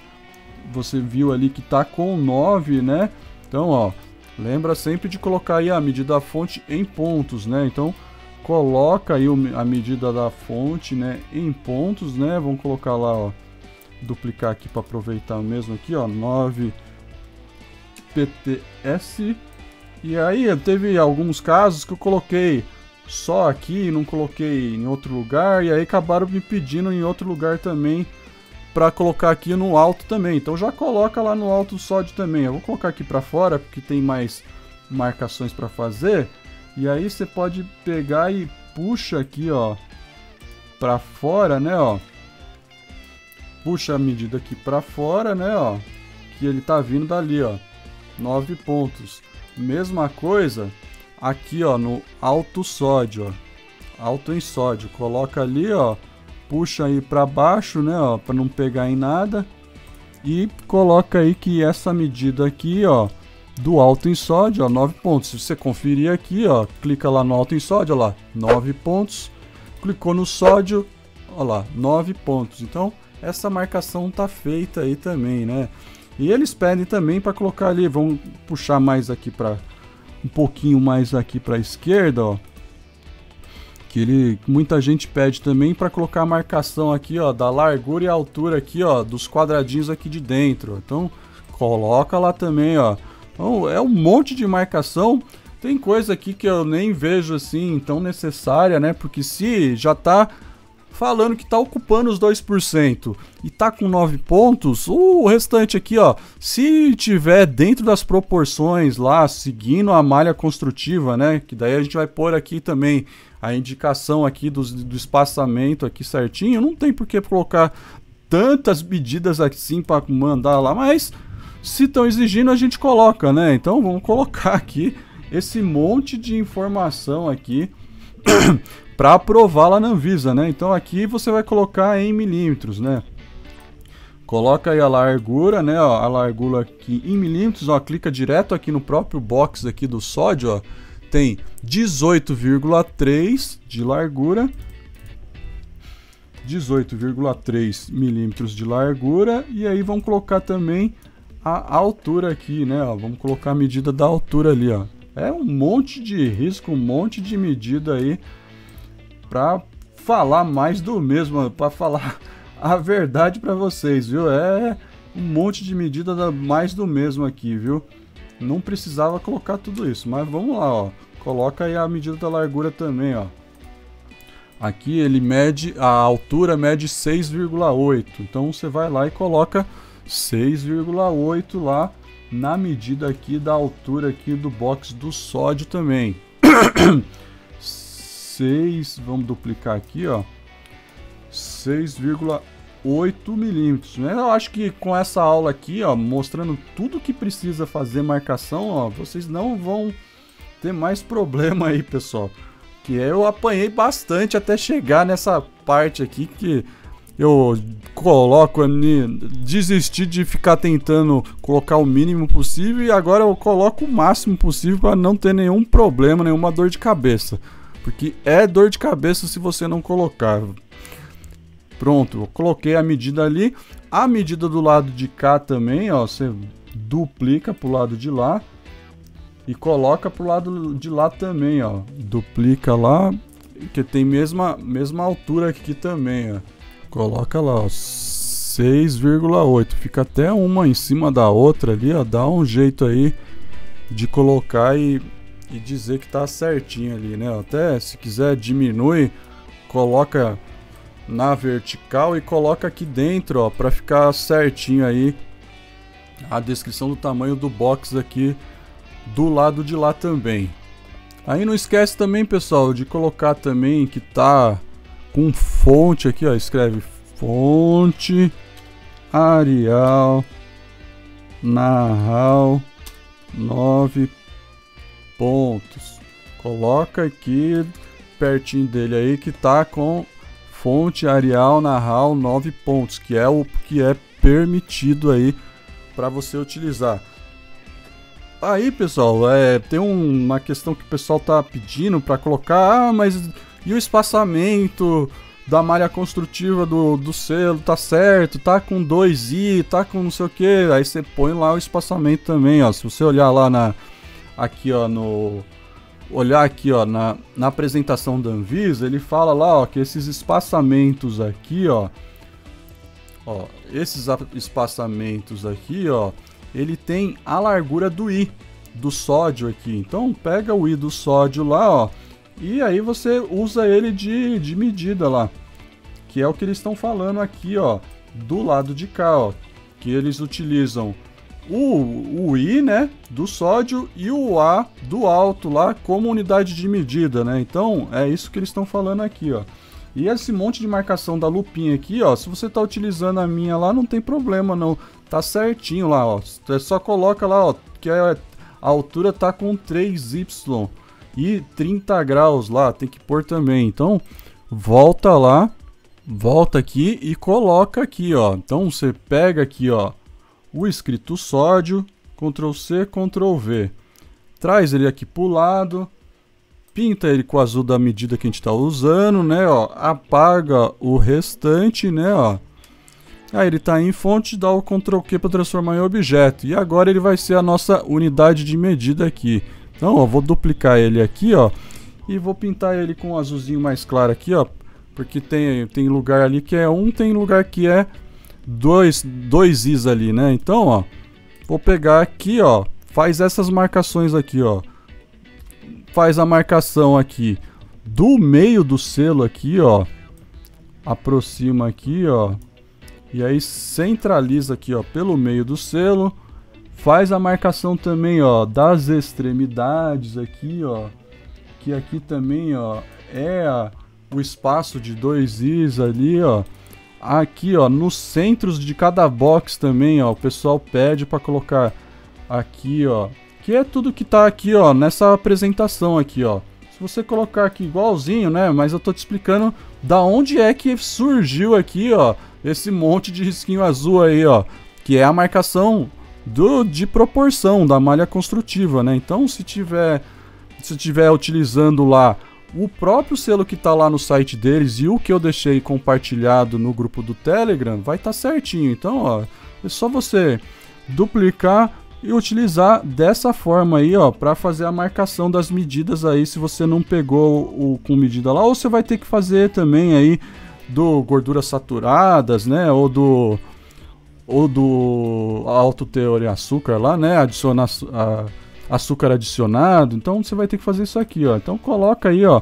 você viu ali que tá com 9, né? Então, ó, lembra sempre de colocar aí a medida da fonte em pontos, né? Então, coloca aí a medida da fonte, né, em pontos, né? Vamos colocar lá, ó, duplicar aqui para aproveitar mesmo aqui, ó, 9 PTS. E aí teve alguns casos que eu coloquei só aqui, não coloquei em outro lugar, e aí acabaram me pedindo em outro lugar também para colocar aqui no alto também. Então já coloca lá no alto o sódio também. Eu vou colocar aqui para fora porque tem mais marcações para fazer. E aí você pode pegar e puxa aqui, ó, para fora, né, ó. Puxa a medida aqui para fora, né, ó, que ele tá vindo dali, ó. 9 pontos. Mesma coisa aqui, ó, no alto sódio, ó. Alto em sódio. Coloca ali, ó. Puxa aí para baixo, né, ó, para não pegar em nada. E coloca aí que essa medida aqui, ó, do alto em sódio, ó, 9 pontos. Se você conferir aqui, ó, clica lá no alto em sódio, ó lá, 9 pontos. Clicou no sódio, ó lá, 9 pontos. Então, essa marcação tá feita aí também, né? E eles pedem também para colocar ali, vamos puxar mais aqui para um pouquinho mais aqui para a esquerda, ó. Que muita gente pede também para colocar a marcação aqui, ó, da largura e altura aqui, ó, dos quadradinhos aqui de dentro. Então, coloca lá também, ó. Então, é um monte de marcação. Tem coisa aqui que eu nem vejo assim tão necessária, né? Porque se já tá falando que tá ocupando os 2% e tá com 9 pontos, o restante aqui, ó, se tiver dentro das proporções lá, seguindo a malha construtiva, né? Que daí a gente vai pôr aqui também a indicação aqui do espaçamento aqui certinho. Não tem por que colocar tantas medidas assim para mandar lá, mas se estão exigindo a gente coloca, né? Então vamos colocar aqui esse monte de informação aqui para aprovar lá na Anvisa, né? Então aqui você vai colocar em milímetros, né? Coloca aí a largura, né? Ó, a largura aqui em milímetros, ó, clica direto aqui no próprio box aqui do sódio, ó. Tem 18,3 de largura, 18,3 milímetros de largura, e aí vamos colocar também a altura aqui, né? Ó, vamos colocar a medida da altura ali, ó. É um monte de risco, um monte de medida aí para falar mais do mesmo, para falar a verdade para vocês, viu? É um monte de medida mais do mesmo aqui, viu? Não precisava colocar tudo isso, mas vamos lá, ó. Coloca aí a medida da largura também, ó. aqui ele mede, a altura mede 6,8. Então você vai lá e coloca 6,8 lá na medida aqui da altura aqui do box do sódio também. 6, vamos duplicar aqui, ó. 6,8 milímetros, né? Eu acho que com essa aula aqui, ó, mostrando tudo que precisa fazer marcação, ó, vocês não vão ter mais problema aí, pessoal. Que eu apanhei bastante até chegar nessa parte aqui que eu coloco, desisti de ficar tentando colocar o mínimo possível e agora eu coloco o máximo possível para não ter nenhum problema, nenhuma dor de cabeça. Porque é dor de cabeça se você não colocar. Pronto, eu coloquei a medida ali. A medida do lado de cá também, ó, você duplica pro lado de lá e coloca pro lado de lá também, ó. Duplica lá, que tem mesma altura aqui também, ó. Coloca lá, ó, 6,8. Fica até uma em cima da outra ali, ó. Dá um jeito aí de colocar e dizer que tá certinho ali, né? Até se quiser diminui, coloca na vertical e coloca aqui dentro, ó, para ficar certinho aí a descrição do tamanho do box aqui do lado de lá também. Aí não esquece também, pessoal, de colocar também que tá com fonte aqui, ó, escreve fonte Arial Narral 9 pontos. Coloca aqui pertinho dele aí que tá com fonte Arial Narral 9 pontos, que é o que é permitido aí para você utilizar. Aí, pessoal, tem uma questão que o pessoal tá pedindo para colocar, mas e o espaçamento da malha construtiva do selo, tá certo, tá com 2i, tá com não sei o que, aí você põe lá o espaçamento também, ó. Se você olhar lá aqui, ó, olhar aqui, ó, na apresentação da Anvisa, ele fala lá, ó, que esses espaçamentos aqui, ó, esses espaçamentos aqui, ó, ele tem a largura do I, do sódio aqui. Então pega o I do sódio lá, ó, e aí você usa ele de medida lá, que é o que eles estão falando aqui, ó, do lado de cá, ó, que eles utilizam o I, né, do sódio e o A do alto lá como unidade de medida, né? Então é isso que eles estão falando aqui, ó. E esse monte de marcação da lupinha aqui, ó, se você tá utilizando a minha lá, não tem problema não, tá certinho lá, ó. Você só coloca lá, ó, que a altura tá com 3y e 30 graus lá, tem que pôr também. Então volta lá, volta aqui e coloca aqui, ó. Então você pega aqui, ó, o escrito sódio, Ctrl C, Ctrl V. Traz ele aqui pro lado, pinta ele com o azul da medida que a gente está usando, né, ó. Apaga o restante, né, ó. Aí ele está em fonte, dá o Ctrl Q para transformar em objeto. E agora ele vai ser a nossa unidade de medida aqui. Então, ó, vou duplicar ele aqui, ó, e vou pintar ele com um azulzinho mais claro aqui, ó, porque tem lugar ali que é 1, tem lugar que é 2 Is ali, né? Então, ó, vou pegar aqui, ó, faz essas marcações aqui, ó. Faz a marcação aqui do meio do selo aqui, ó. Aproxima aqui, ó. E aí centraliza aqui, ó, pelo meio do selo. Faz a marcação também, ó, das extremidades aqui, ó. Que aqui também, ó, é o espaço de 2 Is ali, ó. Aqui, ó, nos centros de cada box também, ó, o pessoal pede para colocar aqui, ó, que é tudo que tá aqui, ó, nessa apresentação aqui, ó. Se você colocar aqui igualzinho, né, mas eu tô te explicando da onde é que surgiu aqui, ó, esse monte de risquinho azul aí, ó, que é a marcação de proporção da malha construtiva, né? Então, se tiver utilizando lá o próprio selo que tá lá no site deles e o que eu deixei compartilhado no grupo do Telegram, vai estar certinho. Então, ó, é só você duplicar e utilizar dessa forma aí, ó, para fazer a marcação das medidas aí, se você não pegou o com medida lá, ou você vai ter que fazer também aí do gorduras saturadas, né, ou do alto teor em açúcar lá, né, adicionar açúcar adicionado. Então você vai ter que fazer isso aqui, ó. Então coloca aí, ó,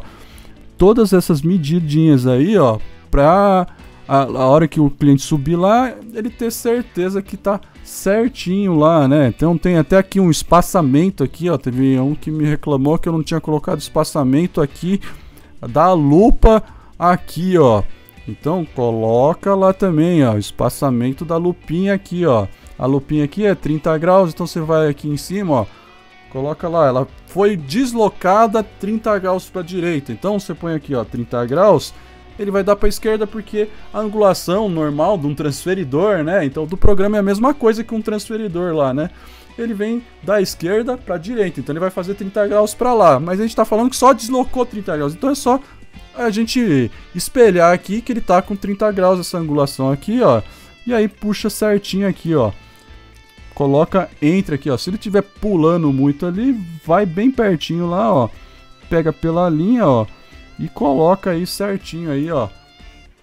todas essas medidinhas aí, ó, pra a hora que o cliente subir lá, ele ter certeza que tá certinho lá, né? Então tem até aqui um espaçamento aqui, ó, teve um que me reclamou que eu não tinha colocado espaçamento aqui da lupa aqui, ó. Então coloca lá também, ó, o espaçamento da lupinha aqui, ó. A lupinha aqui é 30 graus, então você vai aqui em cima, ó, coloca lá, ela foi deslocada 30 graus para a direita. Então você põe aqui, ó, 30 graus, ele vai dar para a esquerda porque a angulação normal de um transferidor, né? Então do programa é a mesma coisa que um transferidor lá, né? Ele vem da esquerda para a direita, então ele vai fazer 30 graus para lá. Mas a gente está falando que só deslocou 30 graus, então é só a gente espelhar aqui que ele tá com 30 graus essa angulação aqui, ó. E aí puxa certinho aqui, ó. Coloca entre aqui, ó. Se ele estiver pulando muito ali, vai bem pertinho lá, ó. Pega pela linha, ó. E coloca aí certinho aí, ó.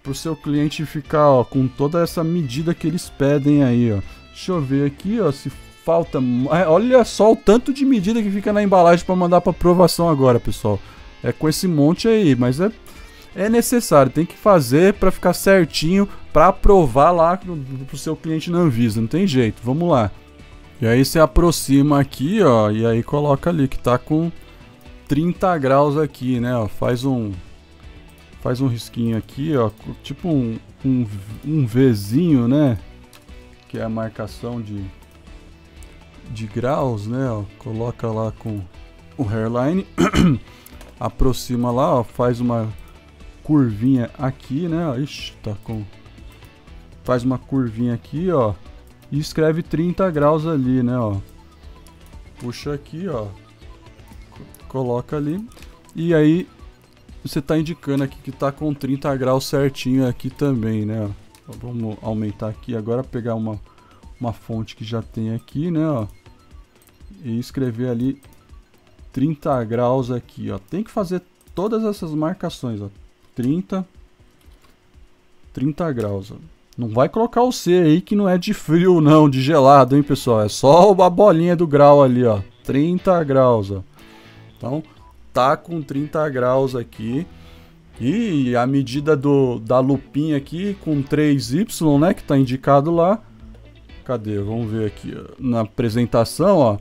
Pro seu cliente ficar, ó, com toda essa medida que eles pedem aí, ó. Deixa eu ver aqui, ó, se falta... Olha só o tanto de medida que fica na embalagem para mandar para aprovação agora, pessoal. É com esse monte aí, mas é necessário, tem que fazer para ficar certinho, para aprovar lá pro seu cliente na Anvisa, não tem jeito, vamos lá. E aí você aproxima aqui, ó, e aí coloca ali que tá com 30 graus aqui, né, ó, faz um risquinho aqui, ó, tipo um Vzinho, né, que é a marcação de graus, né, ó, coloca lá com o hairline, aproxima lá, ó, faz uma curvinha aqui, né, ó, ixi, tá com... Faz uma curvinha aqui, ó, e escreve 30 graus ali, né, ó. Puxa aqui, ó, coloca ali, e aí você tá indicando aqui que tá com 30 graus certinho aqui também, né, ó. Vamos aumentar aqui agora, pegar uma fonte que já tem aqui, né, ó, e escrever ali 30 graus aqui, ó. Tem que fazer todas essas marcações, ó. 30 graus, ó. Não vai colocar o C aí que não é de frio não, de gelado, hein, pessoal. É só a bolinha do grau ali, ó. 30 graus, ó. Então, tá com 30 graus aqui. E a medida da lupinha aqui com 3Y, né, que tá indicado lá. Cadê? Vamos ver aqui, ó. Na apresentação, ó.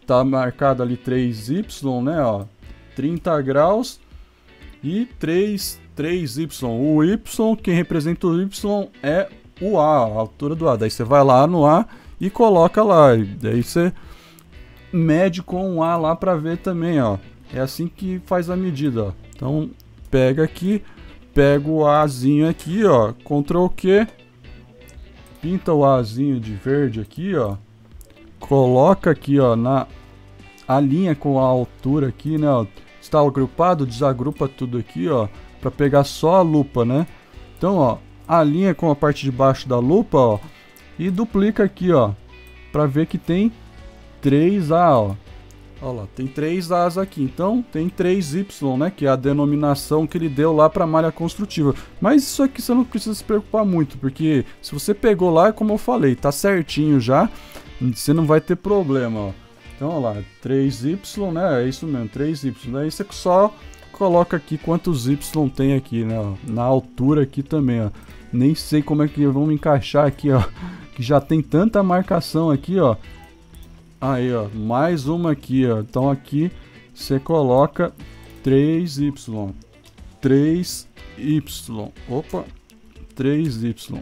Tá marcado ali 3Y, né, ó. 30 graus e 3Y. O Y, quem representa o Y é o A, a altura do A. Daí você vai lá no A e coloca lá. E daí você mede com o A lá para ver também, ó. É assim que faz a medida, ó. Então, pega aqui, pega o Azinho aqui, ó. Ctrl Q. Pinta o Azinho de verde aqui, ó. Coloca aqui, ó, a linha com a altura aqui, né, ó. Está agrupado, desagrupa tudo aqui, ó, para pegar só a lupa, né? Então, ó, alinha com a parte de baixo da lupa, ó, e duplica aqui, ó, para ver que tem 3A, ó. Olha lá, tem 3 As aqui, então tem 3Y, né, que é a denominação que ele deu lá para a malha construtiva. Mas isso aqui você não precisa se preocupar muito, porque se você pegou lá, como eu falei, tá certinho já, você não vai ter problema, ó. Então, olha lá, 3Y, né, é isso mesmo, 3Y. Daí você só coloca aqui quantos Y tem aqui, né, ó, na altura aqui também, ó. Nem sei como é que vamos encaixar aqui, ó, que já tem tanta marcação aqui, ó. Aí, ó, mais uma aqui, ó. Então aqui você coloca 3Y. 3Y. Opa, 3Y.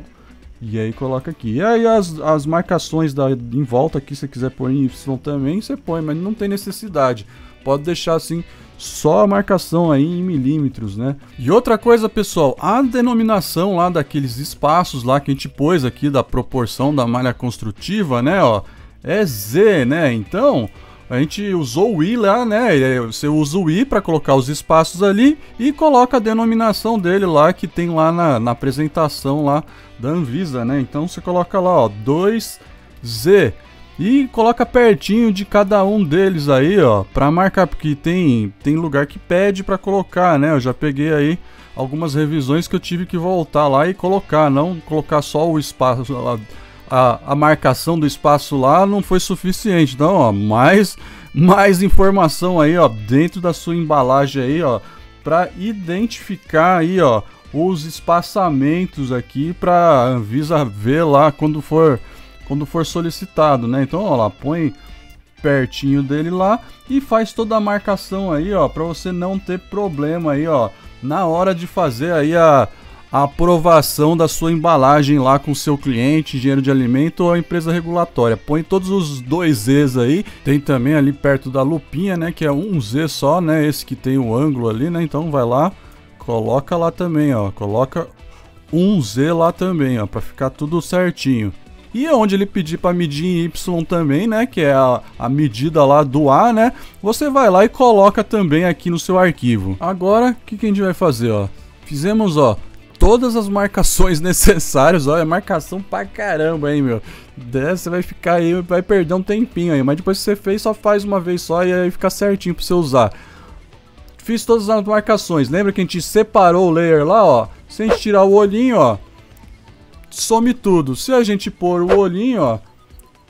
E aí coloca aqui. E aí as marcações em volta aqui, se você quiser pôr em Y também, você põe, mas não tem necessidade. Pode deixar assim, só a marcação aí em milímetros, né? E outra coisa, pessoal, a denominação lá daqueles espaços lá que a gente pôs aqui, da proporção da malha construtiva, né, ó, é Z, né? Então, a gente usou o I lá, né? Você usa o I para colocar os espaços ali e coloca a denominação dele lá que tem lá na apresentação lá da Anvisa, né? Então você coloca lá, ó, 2Z e coloca pertinho de cada um deles aí, ó, para marcar, porque tem lugar que pede para colocar, né? Eu já peguei aí algumas revisões que eu tive que voltar lá e colocar, não colocar só o espaço, a marcação do espaço lá não foi suficiente. Então, ó, mais informação aí, ó, dentro da sua embalagem aí, ó, para identificar aí, ó, os espaçamentos aqui para a Anvisa ver lá quando for solicitado, né? Então, ó lá, põe pertinho dele lá e faz toda a marcação aí, ó, para você não ter problema aí, ó, na hora de fazer aí a aprovação da sua embalagem lá com o seu cliente, engenheiro de alimento ou a empresa regulatória. Põe todos os 2 Zs aí, tem também ali perto da lupinha, né, que é um Z só, né, esse que tem o ângulo ali, né, então vai lá, coloca lá também, ó, coloca um Z lá também, ó, para ficar tudo certinho. E onde ele pedir para medir em Y também, né, que é a medida lá do A, né, você vai lá e coloca também aqui no seu arquivo. Agora, o que a gente vai fazer, ó? Fizemos, ó, todas as marcações necessárias, ó, é marcação pra caramba, hein, meu. Você vai ficar aí, vai perder um tempinho aí, mas depois que você fez, só faz uma vez só e aí fica certinho pra você usar. Fiz todas as marcações, lembra que a gente separou o layer lá, ó, sem tirar o olhinho, ó. Some tudo. Se a gente pôr o olhinho, ó,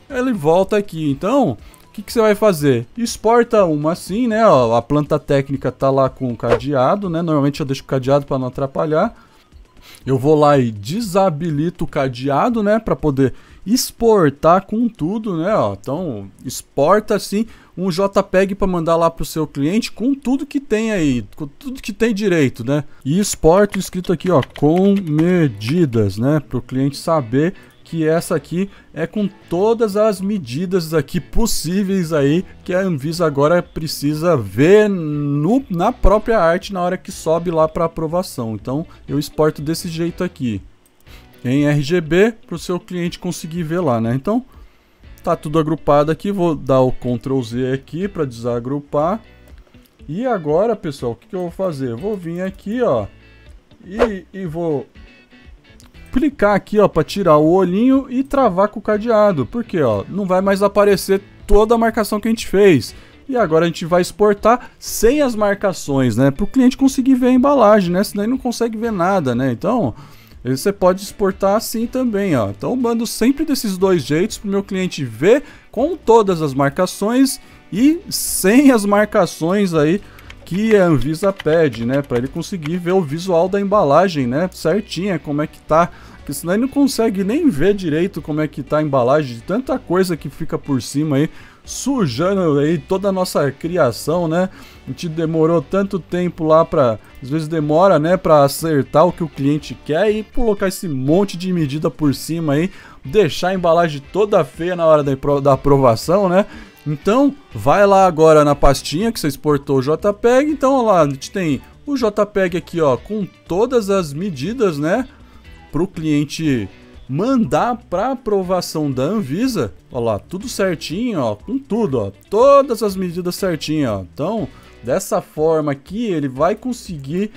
ele volta aqui. Então, o que você vai fazer? Exporta uma assim, né? Ó, a planta técnica tá lá com o cadeado, né? Normalmente eu deixo o cadeado para não atrapalhar. Eu vou lá e desabilito o cadeado, né? Para poder exportar com tudo, né? Ó, então, exporta assim um JPEG para mandar lá pro seu cliente com tudo que tem aí, com tudo que tem direito, né? E exporto escrito aqui, ó, com medidas, né? Para o cliente saber que essa aqui é com todas as medidas aqui possíveis aí que a Anvisa agora precisa ver na própria arte na hora que sobe lá para aprovação. Então, eu exporto desse jeito aqui, em RGB, para o seu cliente conseguir ver lá, né? Então, tá tudo agrupado aqui, vou dar o Ctrl Z aqui para desagrupar. E agora, pessoal, o que eu vou fazer? Eu vou vir aqui, ó, e vou clicar aqui, ó, para tirar o olhinho e travar com o cadeado. Porque, ó, não vai mais aparecer toda a marcação que a gente fez. E agora a gente vai exportar sem as marcações, né? Para o cliente conseguir ver a embalagem, né? Senão ele não consegue ver nada, né? Então, você pode exportar assim também, ó. Então, eu mando sempre desses 2 jeitos para o meu cliente ver com todas as marcações e sem as marcações aí que a Anvisa pede, né? Para ele conseguir ver o visual da embalagem, né? Certinha, como é que tá. Porque senão ele não consegue nem ver direito como é que tá a embalagem, de tanta coisa que fica por cima aí, sujando aí toda a nossa criação, né? A gente demorou tanto tempo lá para, às vezes demora, né, para acertar o que o cliente quer e colocar esse monte de medida por cima aí, deixar a embalagem toda feia na hora da aprovação, né? Então, vai lá agora na pastinha que você exportou o JPEG. Então, ó lá, a gente tem o JPEG aqui, ó, com todas as medidas, né, para o cliente mandar para aprovação da Anvisa. Ó lá, tudo certinho, ó, com tudo, ó, todas as medidas certinho, ó. Então, dessa forma aqui, ele vai conseguir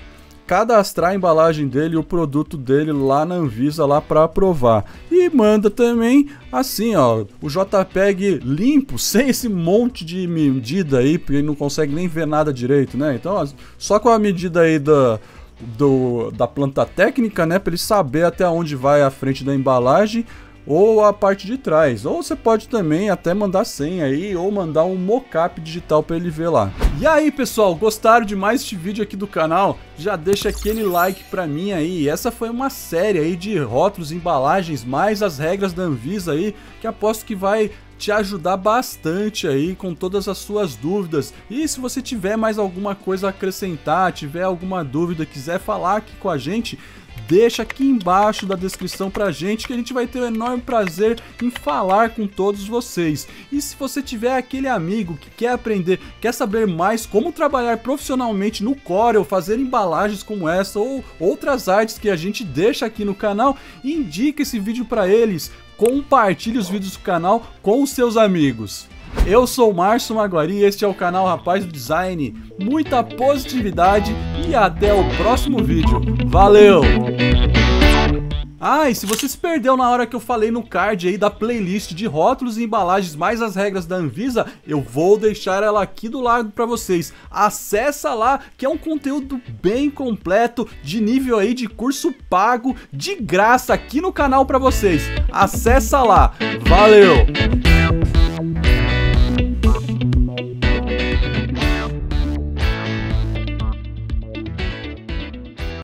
cadastrar a embalagem dele, o produto dele lá na Anvisa lá para aprovar. E manda também assim, ó, o JPEG limpo, sem esse monte de medida aí, porque ele não consegue nem ver nada direito, né? Então, só com a medida aí da planta técnica, né, para ele saber até onde vai a frente da embalagem ou a parte de trás. Ou você pode também até mandar senha aí, ou mandar um mockup digital para ele ver lá. E aí, pessoal, gostaram de mais este vídeo aqui do canal? Já deixa aquele like para mim aí. Essa foi uma série aí de rótulos, embalagens, mais as regras da Anvisa aí, que aposto que vai te ajudar bastante aí com todas as suas dúvidas. E se você tiver mais alguma coisa a acrescentar, tiver alguma dúvida, quiser falar aqui com a gente, deixa aqui embaixo da descrição pra gente, que a gente vai ter um enorme prazer em falar com todos vocês. E se você tiver aquele amigo que quer aprender, quer saber mais como trabalhar profissionalmente no Corel, fazer embalagens como essa ou outras artes que a gente deixa aqui no canal, indique esse vídeo para eles, compartilhe os vídeos do canal com os seus amigos. Eu sou o Márcio Maguari e este é o canal Rapaz do Design. Muita positividade e até o próximo vídeo. Valeu! Ah, e se você se perdeu na hora que eu falei no card aí da playlist de rótulos e embalagens mais as regras da Anvisa, eu vou deixar ela aqui do lado para vocês. Acessa lá, que é um conteúdo bem completo, de nível aí de curso pago, de graça aqui no canal para vocês. Acessa lá. Valeu!